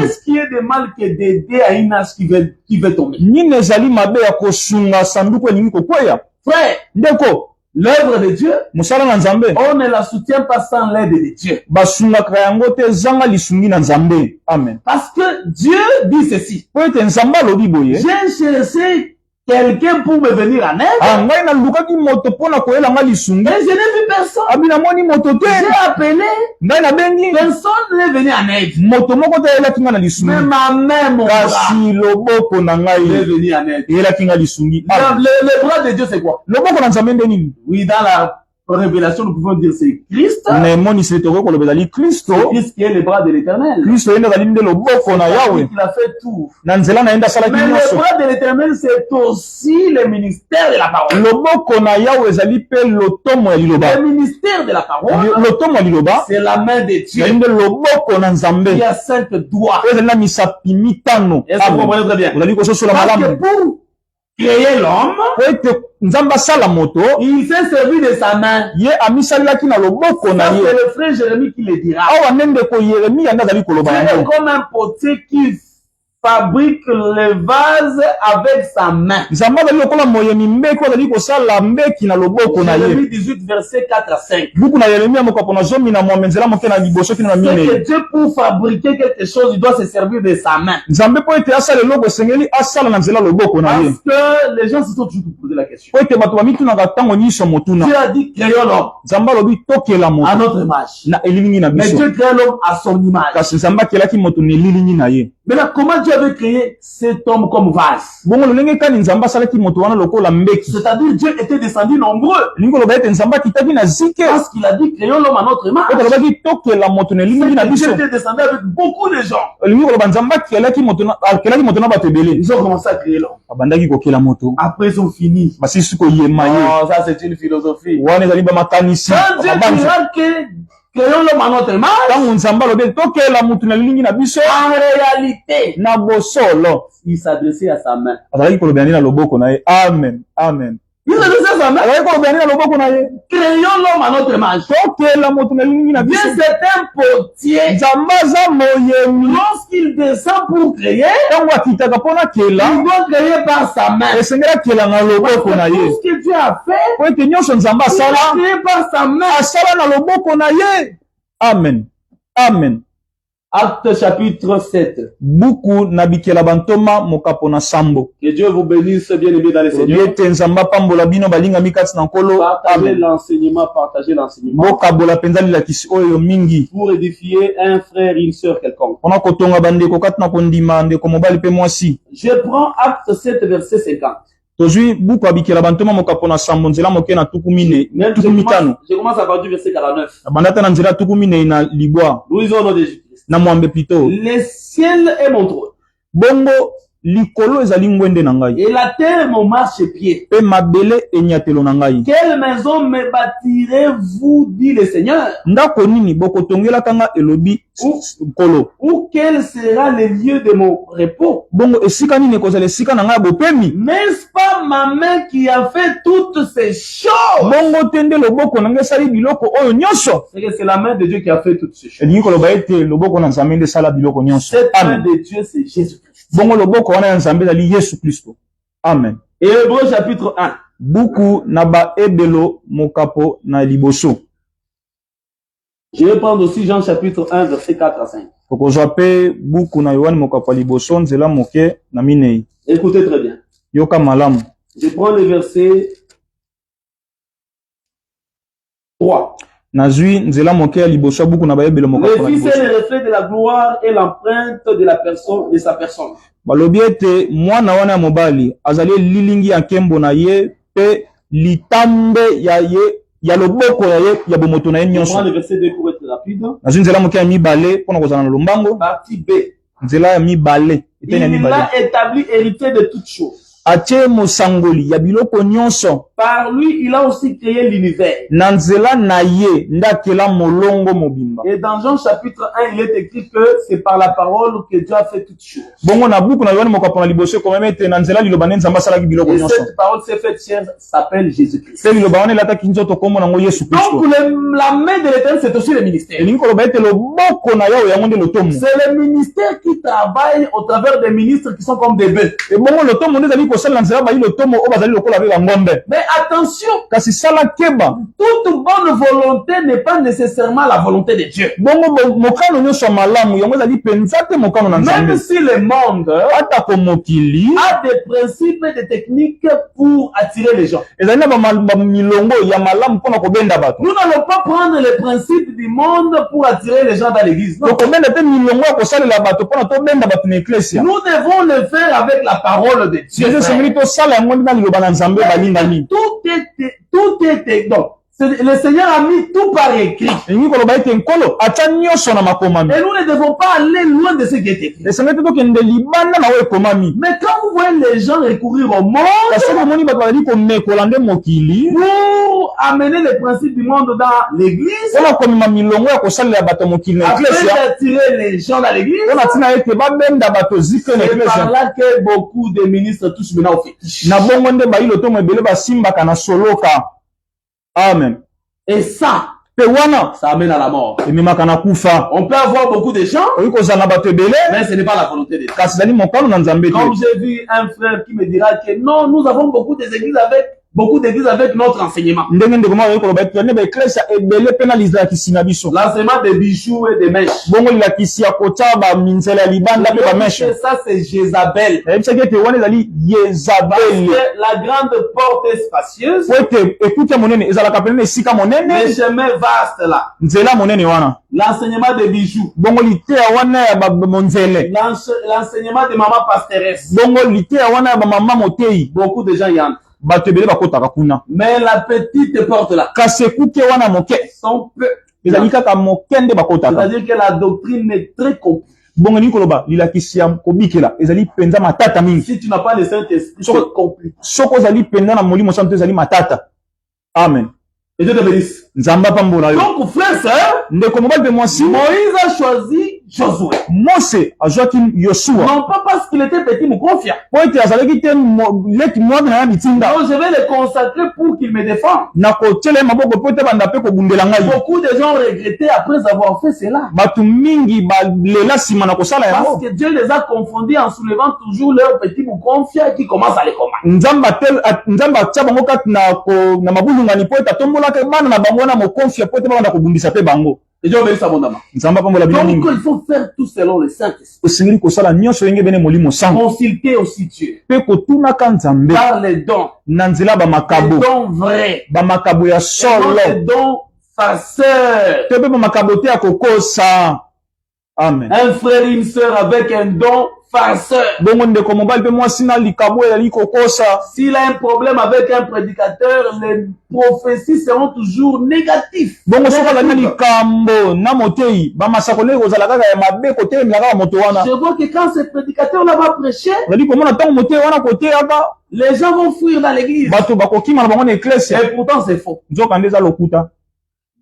Qu'est-ce qui est de mal que d'aider à une âge qui veut tomber? Frère, l'œuvre de Dieu, on ne la soutient pas sans l'aide de Dieu. Amen. Parce que Dieu dit ceci. J'ai cherché quelqu'un pour me venir en aide. Et je n'ai vu personne. J'ai appelé. Personne n'est venu en aide. Mais ma main, mon bras, est venu en aide. Le bras de Dieu, c'est quoi? Oui, dans la révélation, nous pouvons dire c'est Christ. C'est Christ qui est le bras de l'Éternel. Il a fait tout. Mais le bras de l'Éternel, c'est aussi le ministère de la parole. Le ministère de la parole, c'est la main de Dieu. Il y a 5 doigts. Est-ce que vous comprenez très bien? Parce que pour créer l'homme, il s'est servi de sa main. C'est le frère Jérémie qui le dira. C'est comme un potier qui fabrique le vase avec sa main. Jérémie 18, verset 4 à 5. C'est que Dieu, pour fabriquer quelque chose, il doit se servir de sa main. Parce que les gens se sont toujours posé la question. Dieu a dit créons l'homme à notre image. Mais Dieu crée l'homme à son image. Maintenant, comment Dieu avait créé cet homme comme vase? C'est-à-dire Dieu était descendu nombreux. Parce qu'il a dit créons l'homme à notre image. Dieu était descendu avec beaucoup de gens. Ils ont commencé à créer l'homme. Après ils ont fini. Oh, ça c'est une philosophie. Quand Dieu dira que créons l'homme à notre image, en réalité, il s'adressait à sa main. Amen. Amen. Il s'adressait à sa main. Créons l'homme à notre image. Dieu c'est un potier. Lorsqu'il descend pour créer, il doit créer par sa main. Tout ce que Dieu a fait, il doit créer par sa main. Amen. Amen. Acte chapitre 7. Que Dieu vous bénisse, bien-aimés dans le Seigneur. Partagez l'enseignement, pour édifier un frère et une sœur quelconque. Je prends Acte 7, verset 50. Je commence à partir du verset 49. Nous lisons au nom de Jésus. Le ciel est mon trône. Et la terre est mon marchepied. Quelle maison me bâtirez-vous, dit le Seigneur? Ou quel sera le lieu de mon repos? N'est-ce pas ma main qui a fait toutes ces choses? C'est que c'est la main de Dieu qui a fait toutes ces choses. Cette main de Dieu, c'est Jésus-Christ. Amen. Et Hébreux chapitre 1. Je vais prendre aussi Jean chapitre 1, verset 4 à 5. Écoutez très bien. Je prends le verset 3. Le Fils est le reflet de la gloire et l'empreinte de la personne, de sa personne. Je prends le verset 2 pour être rapide. Partie B. Il l'a établi héritier de toutes choses. Par lui, il a aussi créé l'univers. Na nzela na ye ndakela molongo mobimba. Et dans Jean chapitre 1, il est écrit que c'est par la parole que Dieu a fait toutes choses. Bongo na buku na Yohane mokapo na liboso ko meme na nzela liloba ne nzamba sala ki biloko Et nyonso. cette parole s'est faite chair, s'appelle Jésus-Christ. C'est liloba wana lata kinzoto kombo na ngo Yesu Kristo. Donc la main de l'Éternel, c'est aussi le ministère. Elingi ko loba ete loboko na yawe yango nde lotomo. C'est le ministère qui travaille au travers des ministres qui sont comme des bœufs. Et bongo lotomo nde zali ko sala nzela ba lotomo o bazali lokola be ba ngombe. Mais attention, Kasi sala keba. toute bonne volonté n'est pas nécessairement la volonté de Dieu. Bongo mokano nyonso malamu yango zali penza te mokano na nzambe. Même si le monde Ata ko mokili a des principes et des techniques pour attirer les gens. ezali na ba milongo ya malamu pona ko benda bato. Nous n'allons pas prendre les principes du monde pour attirer les gens dans l'église. Non. Donc ko benda te milongo ya ko salela bato pona to benda bato na ecclesia. Nous devons le faire avec la parole de Dieu. Jésus sengeli to sala yango na liloba na nzambe balingani. Tout est donc. Le Seigneur a mis tout par écrit. Elingi ko loba ete nkolo atia nyonso na makomami. Et nous ne devons pas aller loin de ce qui est écrit. Esengeli to kende libanda na o ekomami. Mais quand vous voyez les gens recourir au monde Kasi omoni bato bazali komekola nde mokili pour amener les principes du monde dans l'église, pona komema milongo ya kosalela bato mokili na afin ecclesia d'attirer les gens dans l'église, pona ntina ete babenda bato zike na c'est par ecclesia. là que beaucoup de ministres touchent maintenant au fétiche. Na bongo nde bayi lotomo ebele basimbaka na soloka. Amen. Et ça, Pe wana ça amène à la mort. ememaka na kufa. On peut avoir beaucoup de gens, Oyi kozala na bato ebele mais ce n'est pas la volonté de Dieu. kasi ezali mokano na nzambe Comme te. j'ai vu un frère qui me dira que non, nous avons beaucoup d'églises avec notre enseignement. Ndenge ndeko moko oyi koloba ete ne ba ecclesia ebele mpe na lizalakisi na biso. L'enseignement des bijoux et des mèches. Bongo lilakisi ya kotia baminzela ya libanda mpe bameshe. Ça, c'est Jézabel. Eyebisaki ete wana ezali Parce Yezabeli. que la grande porte est spacieuse, Po ete ekutia monene ezalaka pene na esika le monene chemin vaste là. nzela monene wana. L'enseignement des bijoux. Bongo liteya wana ya monzele. L'enseignement des mamans pasteresses. Bongo liteya wana ya bamama moteyi. Beaucoup de gens y entrent. Bato ebele bakotaka kuna. Mais la petite porte là, Kasi ekuke wana moke sont peu. ezali kaka moke nde bakotaka. C'est-à-dire que la doctrine est très compliquée. Bongo nini koloba lilakisi ya kobikela ezali penza matata mingi. Si tu n'as pas le Saint-Esprit, c'est compliqué. Soko ezali penza na molimo santo ezali matata. Amen. Et Dieu te bénisse. Nzamba pambola yo. Donc, frère, sœur, Ndeko mobali pe mwasi Moïse a choisi Josué. Mose azwaki Yosua. Non pas parce qu'il était petit, mais confiant. Po ete azalaki te leki mwana na ya mitinda. Donc, je vais le consacrer pour qu'il me défende. Na kotiela ye maboko po ete banda pe kobundela ngai. Beaucoup de gens ont regretté après avoir fait cela. Bato mingi balela nsima na kosala Parce yango. que Dieu les a confondus en soulevant toujours leurs petits ou confiants qui commencent à les combattre. Nzambe atia bango kati na mabulungani po ete atombolaka bana na bango na mokonfia po ete babanda kobundisa pe bango. Et Dieu bénisse abondamment. Nzambe apambola bino Donc, mingi. il faut faire tout selon le Saint-Esprit. Osengeli kosala nyonso ndenge bene molimo sango. Consulter aussi Dieu. Pe kotunaka Nzambe Par les dons. na nzela Les bamakabo. dons vrais. Bamakabo ya Et non solo. les dons farceurs. Te pe bamakabo te ya kokosa. Amen. Un frère et une sœur avec un don farceur. Bongo ndeko mobali pe mwasi na likabo ezali kokosa. S'il a un problème avec un prédicateur, les prophéties seront toujours négatives. Bongo soka azali na likambo na moteyi bamasako ndenge kozala kaka ya mabe kotelemela kaka moto wana. Je vois que quand ce prédicateur-là va prêcher, Ozali komona ntango moteyi wana koteyaka les gens vont fuir dans l'église. bato bakokima na bango na ecclesia. Et pourtant, c'est faux. Nzoka nde eza lokuta.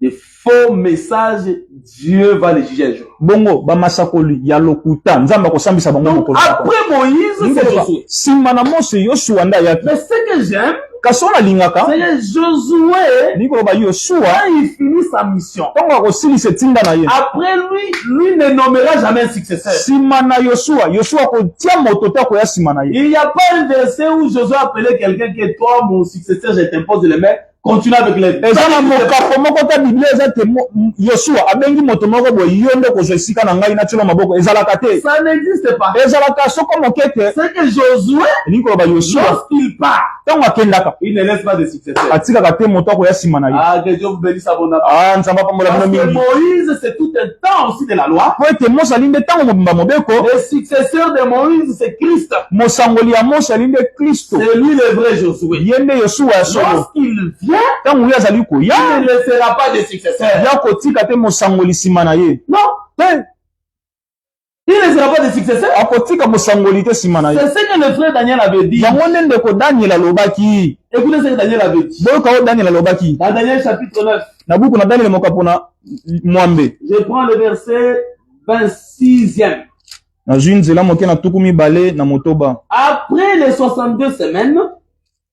Des faux messages, Dieu va les juger un jour. Bongo bamasakoli ya lokuta nzambe akosambisa bango Donc, mokolo. après Moïse, c'est Josué. Nsima na Mose Yosua nde ayaki. Mais ce que j'aime, Kasi oyo nalingaka c'est que Josué, ndenge koloba Yosua quand il finit sa mission, ntango akosilisa etinda na ye. après lui ne nommera jamais un successeur. Nsima na Yosua akotia moto te akoya nsima na ye. Il n'y a pas un verset où Josué appelait quelqu'un qui est toi, mon successeur, je t'impose les mains. Continue avec les eza na mokapo moko ta biblia eza te Yosua abengi moto moko boye yo nde kozwa esika na ngai natila maboko ezalaka te. Ça n'existe pas. Ezalaka soko moke te. C'est que Josué, elingi koloba Yosua lorsqu'il part, ntango akendaka il ne laisse pas de successeur. atikaka te moto akoya nsima na ye. Ah, que Dieu vous bénisse abondamment. Ah, nzambe apambola Parce bino que mingi. Moïse, c'est tout un temps aussi de la loi. Po ete Mose ali nde ntango mobimba mobeko Le successeur de Moïse, c'est Christ. mosangoli ya Mose ali nde Kristo. C'est lui le vrai Josué. Ye nde Yosua ya solo. Lorsqu'il vient, Ntango ye azali koya il ne laissera pas de successeur. ya kotika te mosangoli nsima na ye. Non. Te Il ne sera pas de successeur. akotika mosangoli te nsima na ye. C'est ce que le frère Daniel avait dit. yango nde ndeko Daniel alobaki. Écoutez ce que Daniel avait dit. boyoka oyo Daniel alobaki Dans Daniel chapitre 9. na buku na Daniel mokapo na mwambe. Je prends le verset 26e. nazwi nzela moke na tuku mibale na motoba. Après les 62 semaines,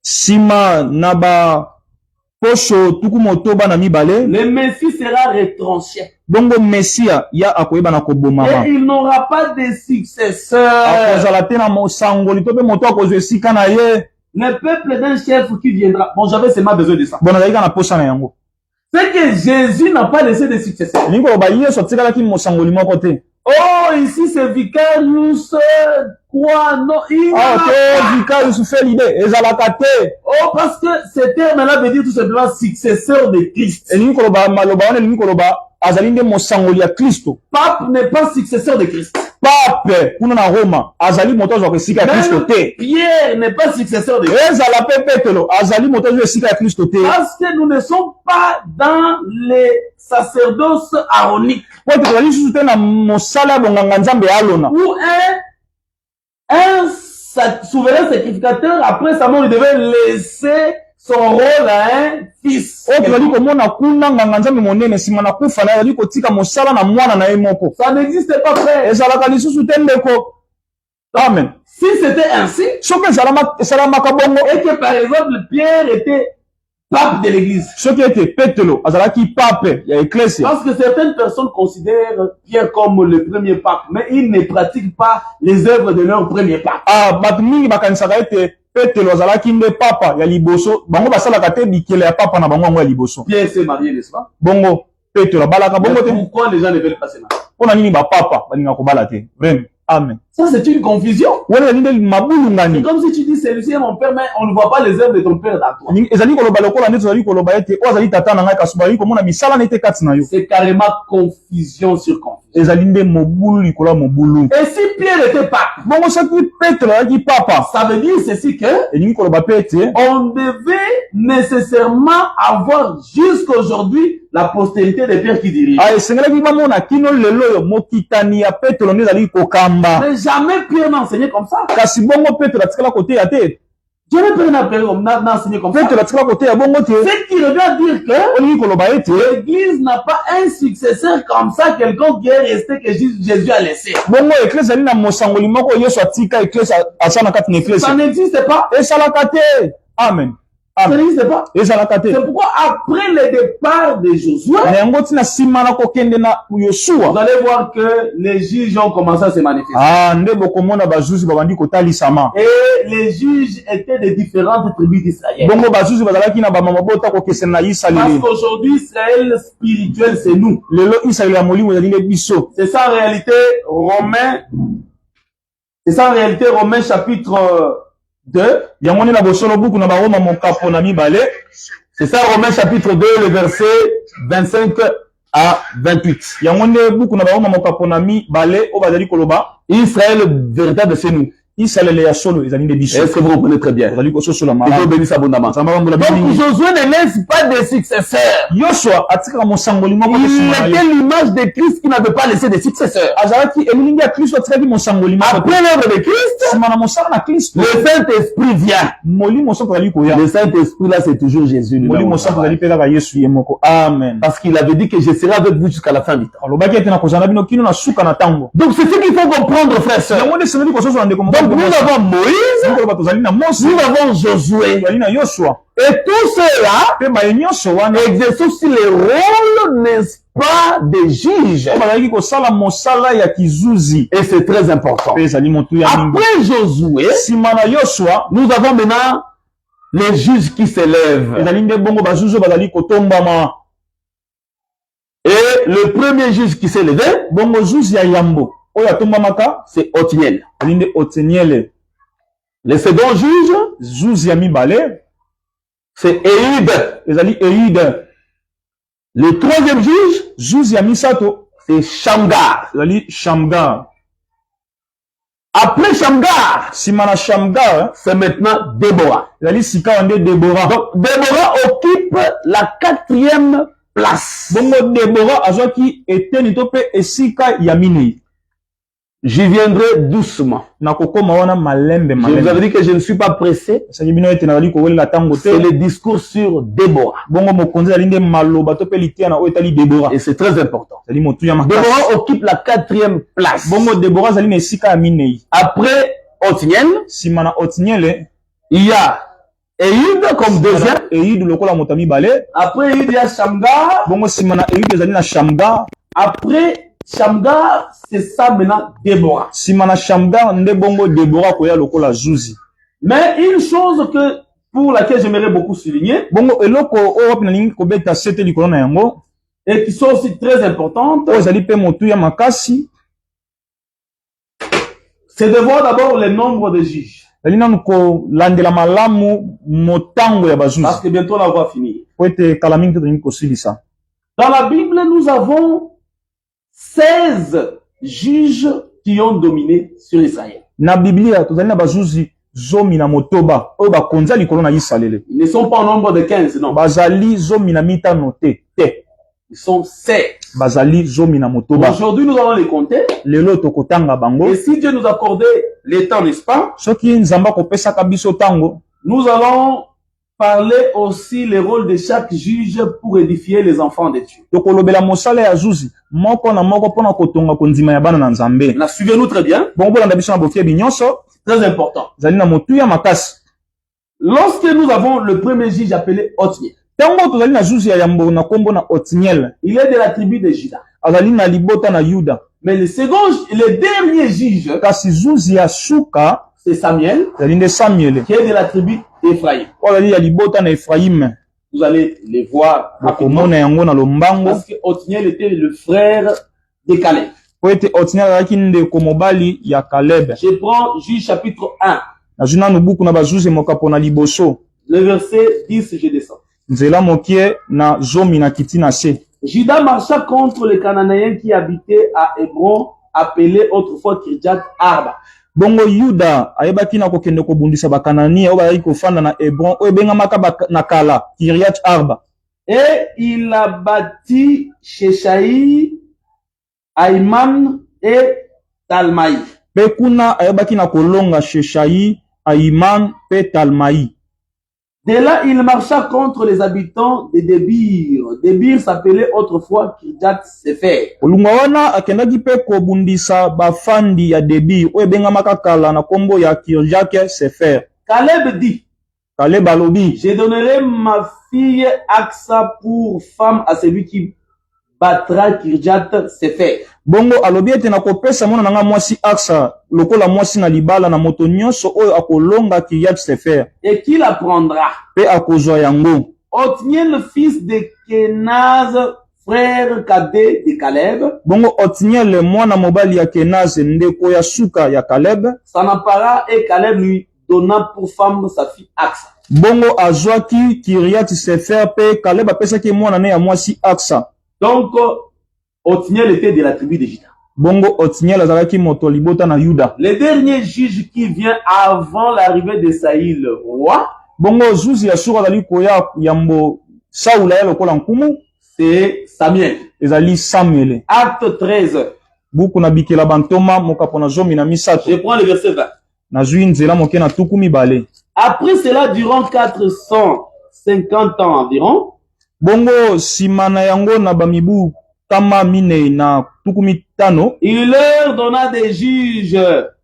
nsima na baposho tuku motoba na mibale, le Messie sera retranché. bongo Mesia ya akoyeba na kobomama. Et il n'aura pas de successeur. akozala te na mosangoli to mpe moto akozwa esika na ye. Le peuple d'un chef qui viendra. Bon, j'avais seulement besoin de ça. bon nazalaki na posa na yango. C'est que Jésus n'a pas laissé de successeur. elingi koloba yesu atikalaki mosangoli moko te. Oh, ici c'est Vicarius, quoi, non, il awa te Vicarius fait l'idée ezalaka te. Oh, parce que ce terme-là veut dire tout simplement successeur de Christ. elingi koloba maloba wana elingi koloba azali nde mosangoli ya Kristo. Pape n'est pas successeur de Christ. pape kuna na Roma azali moto azwaka esika ya Kristo Même te. Pierre n'est pas successeur de Christ. ezala mpe Petelo azali moto azwa esika ya Kristo te. Parce que nous ne sommes pas dans les sacerdoces aaroniques. po ete tozali lisusu te na mosala ya bonganga nzambe ya alona. Où un souverain sacrificateur, après sa mort, il devait laisser son rôle à un fils. oyo tozali komona kuna nganga nzambe monene nsima na kufa na ye azali kotika mosala na mwana na ye moko. Ça n'existe pas, frère. ezalaka lisusu te ndeko. amen. Si c'était ainsi, soki esalamaka bongo et que par exemple Pierre était pape de l'église. soki ete Petelo azalaki pape ya eklesia. Parce que certaines personnes considèrent Pierre comme le premier pape, mais ils ne pratiquent pas les œuvres de leur premier pape. bato mingi bakanisaka ete Petelo azalaki nde papa ya liboso, bango basalaka te bikele ya papa na bango yango ya liboso. Pierre s'est marié, n'est-ce pas? bongo Petelo abalaka bongo te. Pourquoi les gens ne veulent pas se marier? mpona nini bapapa balingaka kobala te? Vraiment. amen. Ça, c'est une confusion. wana ezali nde mabulungani. C'est comme si tu dis, celui-ci est mon père, mais on ne voit pas les œuvres de ton père dans toi. ezali koloba lokola nde tozali koloba ete oyo azali tata na ngai kasi bazali komona misala na ete kati na yo. C'est carrément confusion sur confusion. ezali nde mobulu likolo ya mobulu. Et si Pierre était pape, bongo soki Petelo azalaki papa ça veut dire ceci que elingi koloba pe ete on devait nécessairement avoir jusqu'aujourd'hui la postérité des pères qui dirigent. esengelaki bamona kino lelo oyo mokitani ya Petelo nde ezali kokamba. Mais jamais Pierre n'a enseigné comme ça. kasi bongo Petelo atikala koteya te. Jamais Pierre n'a enseigné comme ça. Petelo atikala koteya bongo te. Ce qui revient à dire que olingi koloba ete l'église n'a pas un successeur comme ça, quelqu'un qui est resté que Jésus a laissé. bongo eklesi ali na mosangoli moko yesu atika eklesi asa na kati na eklesi. Ça n'existe pas. esalaka te. amen. Ça amen. n'existe pas. ezalaka te. C'est pourquoi après le départ de Josué, na yango ntina nsima na kokende na vous yosua allez voir que les juges ont commencé à se manifester. nde bokomona bazuzi babandi kotalisama. Et les juges étaient de différentes tribus d'Israël. bongo bazuzi bazalaki na bamamabota kokesena na Parce Israeli. qu'aujourd'hui, Israël spirituel, c'est nous. lelo Israeli ya molimo ezali nde biso. C'est ça en réalité Romains chapitre 2. yango nde na bosolo buku na baroma mokapo na mibale. C'est ça Romains chapitre 2, le verset 25 à 28. yango nde buku na baroma mokapo na mibale oyo bazali koloba Israël véritable, c'est nous. Israeli ya solo ezali nde biso. Est-ce que vous comprenez très bien? ezali kososola Et Dieu malamu. bénisse abondamment. Nzambe abambola Donc mingi. Josué ne laisse pas de successeurs. Yoshua atikaka mosangoli moko te Il nsima na ye. était l'image de Christ qui n'avait pas laissé de successeurs. azalaki elilingi ya Kristo atikaki mosangoli moko te. Après l'œuvre de Christ, nsima na mosala na Kristo le Saint-Esprit vient. molimo santo azali koya. Le Saint-Esprit là, c'est toujours Jésus. molimo santo azali mpe kaka Yesu ye moko. amen. Parce qu'il avait dit que je serai avec vous jusqu'à la fin du temps. alobaki ete nakozala na bino kino na suka na ntango. Donc c'est ce qu'il faut comprendre, frères et sœurs. yango nde esengeli kososola ndeko moko. Donc nous avons Moïse, koloba tozali na Mose, nous avons Josué. tozali na Yoshua. Et tous ceux-là mpe baye nyonso wana exercent aussi le rôle, n'est-ce pas, des juges. oyo bazalaki kosala mosala ya kizuzi. Et c'est très important. mpe ezali motu ya mingi. Après Josué, nsima na Yoshua nous avons maintenant les juges qui s'élèvent. ezali nde bongo bazuzi oyo bazali kotombama. Et le premier juge qui s'est levé, bongo zuzi ya yambo oyo atombamaka c'est Othniel. ezali nde Othniel. Le second juge, zuzi ya mibale c'est Ehud. ezali Ehud. Le troisième juge, zuzi ya misato c'est Shamgar. ezali Shamgar. Après Shamgar, nsima na Shamgar c'est maintenant Déborah. ezali sika nde Debora. Donc Déborah occupe la 4e place. bongo Debora azwaki eteni to mpe esika ya minei. J'y viendrai doucement. nakokoma wana malembe Je vous malembe. avais dit que je ne suis pas pressé. Saki bino ete nazali kowelela tango C'est te. le discours sur Déborah. Bongo mokonzi ali nde maloba to pe litia na oyo etali Debora. Et c'est très important. Zali motu ya makasi. Déborah occupe la 4e place. Bongo Debora zali na esika ya minei. Après Othniel, Sima na Otniel, il y a Ehud comme deuxième. Ehud lokola motami bale. Après Ehud, il y a Shamgar. Bongo sima na Ehud ezali na Shamgar. Après Shamgar, c'est ça maintenant Déborah. Sima na Shamgar nde bongo Debora koya lokola Zuzi. Mais une chose pour laquelle j'aimerais beaucoup souligner, Bongo eloko oyo wapi na ningi kobeta sete likolo na yango, et qui sont aussi très importantes, oyo ezali pe motu ya makasi, c'est de voir d'abord le nombre de juges. ezali nanu kolandela malamu motango ya Parce bazuzi. que bientôt on va finir. Po ete kala mingi te tolingi kosilisa. Dans la Bible, nous avons 16 juges qui ont dominé sur Israël. Na Biblia tozali na bazuzi zomi na motoba oyo bakonza likolo na Israele. Ils ne sont pas au nombre de 15, non. Bazali zomi na mitano te. Ils sont 16. Bazali zomi na motoba. Aujourd'hui, nous allons les compter. Lelo tokotanga bango. Et si Dieu nous accordait le temps, n'est-ce pas, Soki nzamba kopesaka biso tango, nous allons parler aussi le rôle de chaque juge pour édifier les enfants de Dieu. tokolobela mosala ya zuzi moko na moko pona kotonga kondima ya bana na Nzambe. Maintenant, suivez-nous très bien. Bongo bolanda biso na bofiebi nyonso, Très important. zali na motu ya makasi. Lorsque nous avons le premier juge appelé Othniel, Tango tozali na zuzi ya yambo na kombo na Otniel, il est de la tribu de Juda. azali na libota na Yuda. Mais le dernier juge, Kasi zuzi ya suka, c'est Samuel, zali nde Samuel. qui est de la tribu d'Éphraïm. Oyo azali ya libota na Ephraim. Vous allez les voir rapidement. Bokomona yango na lombango. Parce que Othniel était le frère de Caleb. Po ete Otniel azalaki ndeko mobali ya Caleb. Je prends Juge chapitre 1, Nazwi nanu buku na bazuzi mokapo na liboso. le verset 10, je descends. Nzela mokie na zomi na kiti na se. Juda marcha contre les Cananéens qui habitaient à Hébron, appelé autrefois Kirjat Arba. Bongo Yuda ayebaki na kokende kobundisa bakanani oyo bazali kofanda na Hebron oyo ebengamaka na kala Kiriat Arba. Et il a bâti Sheshaï, Aïman et Talmaï. Pe kuna ayebaki na kolonga Sheshaï, Aïman pe Talmaï. De là, il marcha contre les habitants de Débir. Débir s'appelait autrefois Kirjat Sefer. Olunga wana akendaki pe kobundisa bafandi ya Debir oyo ebengamaka kala na kombo ya Kiriat Sefer. Caleb dit, Caleb alobi, je donnerai ma fille Aksa pour femme à celui qui battra Kirjat Sefer. bongo alobi ete nakopesa mwana nanga mwasi Aksa lokola mwasi na libala na moto nyonso oyo akolonga Kiriat Sefer Et qui la prendra? pe akozwa yango. Othniel, fils de Kenaz, frère cadet de Caleb, Bongo Otniel mwana mobali ya Kenaz ndeko ya suka ya Caleb. s'en empara et Caleb lui donna pour femme sa fille Aksa. Bongo azwaki Kiriat Sefer pe Caleb apesaki mwana ne ya mwasi Aksa. Donc, Othniel était de la tribu de Juda. Bongo Otniel azalaki moto libota na Yuda. Le dernier juge qui vient avant l'arrivée de Saïl, roi, Bongo zuzi ya suka azali koya yambo Saula ya lokola nkumu c'est Samuel. ezali Samuel. Acte 13. Buku na bikela bantoma mokapo na zomi na misato. Je prends le verset 20. Nazwi nzela moke na tuku mibale. Après cela, durant 450 ans environ, Bongo sima na yango na bamibu kama minei na tuku mitano il leur donna des juges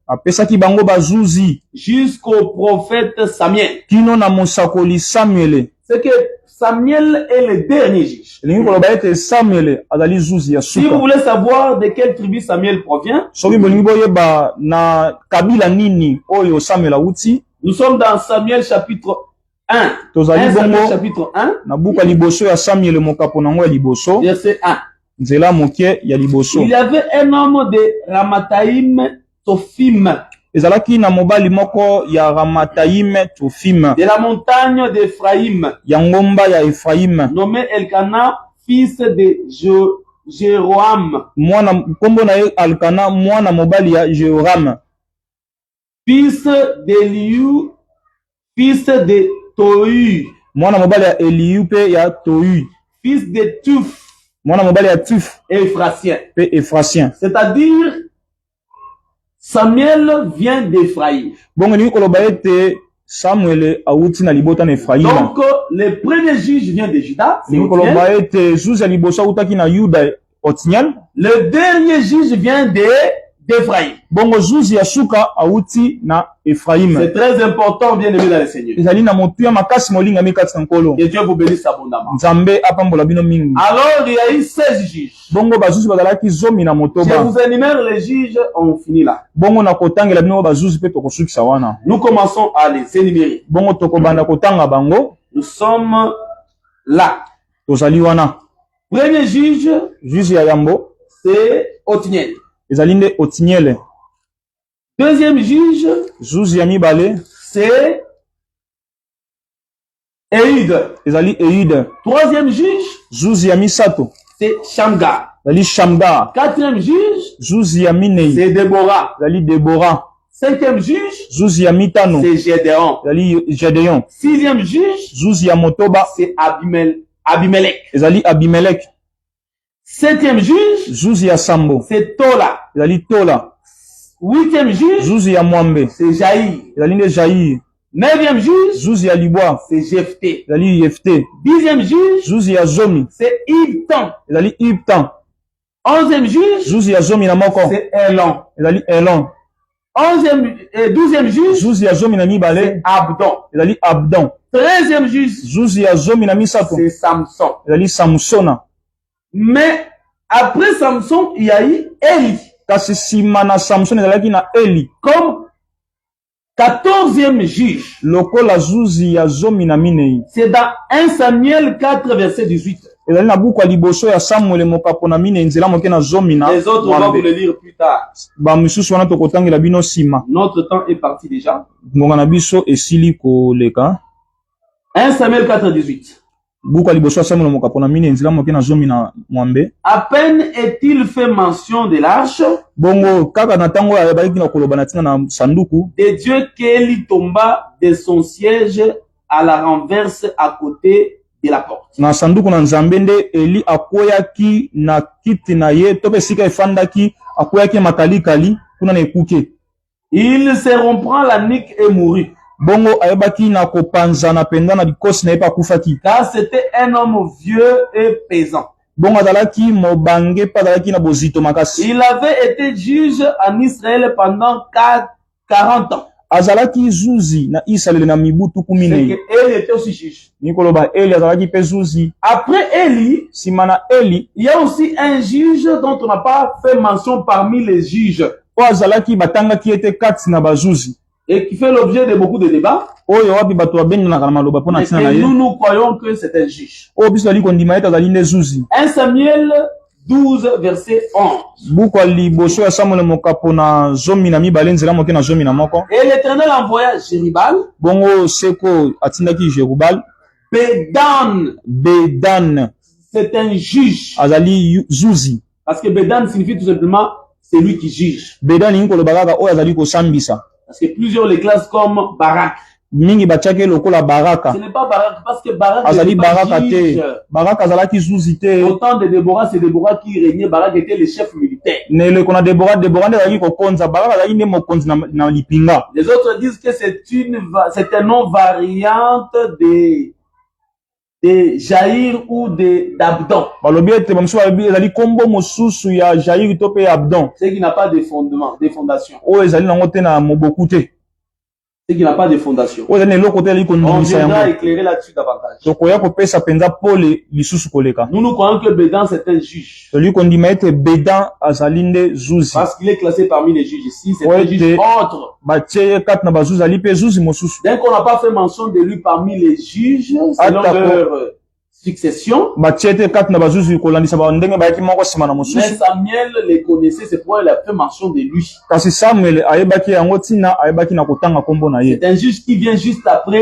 apesaki bango bazuzi jusqu'au prophète Samuel. kino na mosakoli Samuel. C'est que Samuel est le dernier juge. Elingi koloba ete Samuel azali zuzi ya Si vous suka. voulez savoir de quelle tribu Samuel provient, Soki bolingi boyeba na kabila nini oyo Samuel awuti, nous sommes dans Samuel chapitre 1. tozali 1 Samuel bongo chapitre 1, na buka liboso ya Samuel mokapo nango ya liboso, verset 1. nzela moke ya liboso. Il y avait un homme de Ramathaïm, Tophim, Ezalaki na mobali moko ya Ramathaïm Tofim, de la montagne d'Éphraïm, ya ngomba ya Ephraim. nommé Elkana, fils de Jéroam, Mwana kombo na ye Alkana mwana mobali ya Jehoram, fils d'Eliu, fils de Tohu, mwana mobali ya Eliu pe ya Tohu, fils de Tuf, mwana mobali ya Tuf Ephratien. pe Ephratien. C'est-à-dire Samuel vient d'Ephraïm. Bongo ni koloba ete Samuel auti na libota na Ephraim. Donc, le premier juge vient de Juda. Ni koloba ete juge ya liboso utaki na Yuda Otniel. Le dernier juge vient d'Ephraïm. Bongo juge ya suka auti na Ephraim. C'est très important, bien aimé dans le Seigneur. Ezali na motuya makasi molinga mikati nkolo. Que Dieu vous bénisse abondamment. Nzambe apambola bino mingi. Alors, il y a eu 16 juges. Bongo bazuzi bazalaki zomi na Je motoba. vous énumère les juges, on finit là. Bongo na kotangela bino bazuzi pe tokosukisa wana. Nous commençons à les énumérer. Bongo tokobanda kotanga bango. Nous sommes là. Tozali wana. Premier juge, Juge ya yambo c'est Othniel. ezali nde Otniel. Deuxième juge, Juge ya mibale c'est Ehud. ezali Ehud. Troisième juge, Juge ya misato c'est Shamgar. ezali Shamgar. Quatrième juge, Juge ya minei c'est Déborah. ezali Deborah. Cinquième juge, Juge ya mitano c'est Gédéon. ezali Gedeon. Sixième juge, Juge ya motoba c'est Abimelech. ezali Abimelech. Septième juge, Juge ya sambo c'est Tola. ezali Tola. Huitième juge, Juge ya mwambe c'est Jaïr. ezali nde Jair. Neuvième juge, Juge ya libwa c'est Jephthé. ezali Yefte. Dixième juge, Juge ya zomi c'est Ibtan. ezali Ibtan. Onzième juge, Juge ya zomi na moko c'est Elon. ezali Elon. Douzième juge, Juge ya zomi na c'est mibale Abdon. ezali Abdon. Treizième juge, Juge ya zomi na misato c'est Samson. ezali Samsona. Mais après Samson, il y a eu Élie. Kasi sima na Samson ezalaki na Eli Comme 14e juge. lokola juge ya zomi na minei. C'est dans 1 Samuel 4, verset 18. ezali na buku ya liboso ya Samuel mokapo na minei nzela moke na zomi na Les autres, on va vous le lire plus tard. bamisusu wana tokotangela bino sima. Notre temps est parti déjà. ngonga na biso esili koleka. 1 Samuel 4, 18. Buku ya liboso ya Samuel mokapo na minei nzela moke na zomi na mwambe. À peine est-il fait mention de l'arche Bongo kaka na tango ya bayaki na koloba na tina na sanduku de Dieu qu'Élie tomba de son siège à la renverse à côté de la porte. na sanduku na Nzambe nde Eli akweyaki na kiti na ye to pe sika efandaki akweyaki makalikali kuna na ekuke. Il se rompant la nuque et mourut. Bongo ayebaki na kopanzana penda na bikosi na ye pa akufaki. Car c'était un homme vieux et pesant. Bongo azalaki mobange pa azalaki na bozito makasi. Il avait été juge en Israël pendant 40 ans. Azalaki zuzi na Israël na mibu tuku C'est minei. que Élie était aussi juge. Nikoloba Eli azalaki pe zuzi. Après Élie, Sima na Eli il y a aussi un juge dont on n'a pas fait mention parmi les juges o azalaki batangaki ete kati na bazuzi. et qui fait l'objet de beaucoup de débats. Oyo wapi bato babengana na maloba pona tina na Et ye. nous croyons que c'est un juge. O biso ali kondima ete azali nde zuzi. 1 Samuel 12, verset 11. Buku ya liboso ya Samuel mokapo na zomi na mibale nzela moke na zomi na moko. Et l'Éternel envoya Jéribal, Bongo seko atindaki Jerubal. Bedan c'est un juge. azali zuzi. Parce que Bédan signifie tout simplement celui qui juge. Bedan ingi koloba kaka oyo azali kosambisa. Parce que plusieurs les classent comme Barak. Mingi batiaki lokola baraka. Ce n'est pas Barak parce que Barak Azali n'était pas baraka juge. te. Baraka azalaki zuzi te. Au temps de Déborah, c'est Déborah qui régnait. Barak était le chef militaire. Neleko na Deborah nde azalaki kokonza. Baraka azalaki nde mokonzi na lipinga. Les autres disent que c'est un nom variante de Jaïr ou d'Abdon. Balobi ete bamusu balobi ezali kombo mosusu ya Jair to pe Abdon. C'est qui n'a pas de fondement, de fondation. Oyo ezali nango te na moboku te. C'est qui n'a pas de fondation. Oyo ezali na eloko te ezali On kondimisa viendra yango. éclairer là-dessus davantage. Tokoya kopesa penza pole lisusu koleka. Nous croyons que Bédan c'est un juge. Toli kondima ete Bedan azali nde zuzi. Parce qu'il est classé parmi les juges ici. C'est Ouais, un juge autre. Batie ye kati na bazuzi ali pe zuzi mosusu. Dès qu'on n'a pas fait mention de lui parmi les juges, selon Atako. leur succession, Batie ete kati na bazuzi kolandisa ba ndenge bayaki moko sima na mais mosusu. Samuel les connaissait, c'est pourquoi il a fait mention de lui. Kasi Samuel ayebaki yango tina ayebaki na kotanga kombo na ye. C'est un juge qui vient juste après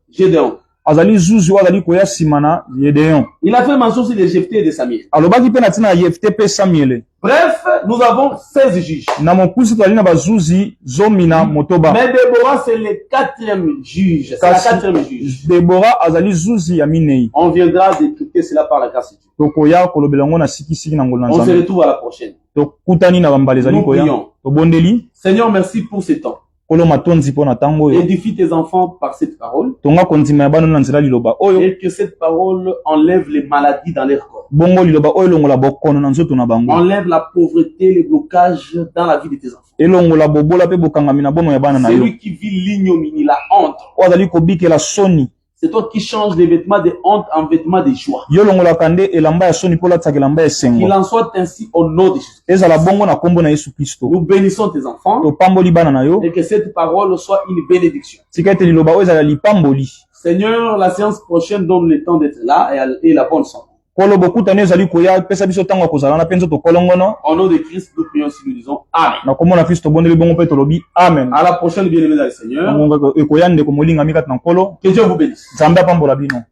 Gédéon. Azali zuzi oyo azali koya sima na Gedeon. Il a fait mention aussi de Jephthé et de Samuel. Alobaki pe na tina Yefte pe Samuel. Bref, nous avons 16 juges. Na mokusi to ali na bazuzi zomi na motoba. Mais Déborah, c'est le 4e juge. C'est la 4e juge. Deborah azali zuzi ya minei. On viendra décrypter cela par la grâce de Dieu. Tokoya kolobela ngo na sikisiki na ngolo na On se Nzambe. retrouve à la prochaine. tokutani na bambala ezali Nous koya prions. tobondeli Seigneur, merci pour ce temps. kolo matonzi mpo na ntango oyo Édifie tes enfants par cette parole tonga kondima ya bana na nzela liloba oyo et que cette parole enlève les maladies dans leur corps. bongo liloba oyo elongola bokono na nzoto na bango Enlève la pauvreté, les blocages dans la vie de tes enfants. elongola bobola mpe bokangami na bono ya bana na yo Celui qui vit l'ignominie, la honte, oyo azali kobikela soni c'est toi qui changes les vêtements de honte en vêtements de joie. yo olongolaka nde elamba ya soni mpo olatisaka elamba ya esengo Qu'il en soit ainsi au nom de Jésus. ezala bongo na kombo na yesu kristo Nous bénissons tes enfants topamboli bana na yo et que cette parole soit une bénédiction. tika ete liloba oyo ezala lipamboli Seigneur, la séance prochaine donne le temps d'être là et la bonne santé. kolo bokutani ezali koya pesa biso ntango ya kozala wana mpe nzoto kolongono Au nom de Christ, nous prions si nous disons Amen. na kombo na kristo tobondeli bongo mpe tolobi amen À la prochaine, bien-aimés dans le Seigneur. ekoya ndeko molingami kati na nkolo Que Dieu vous bénisse. nzambe apambola bino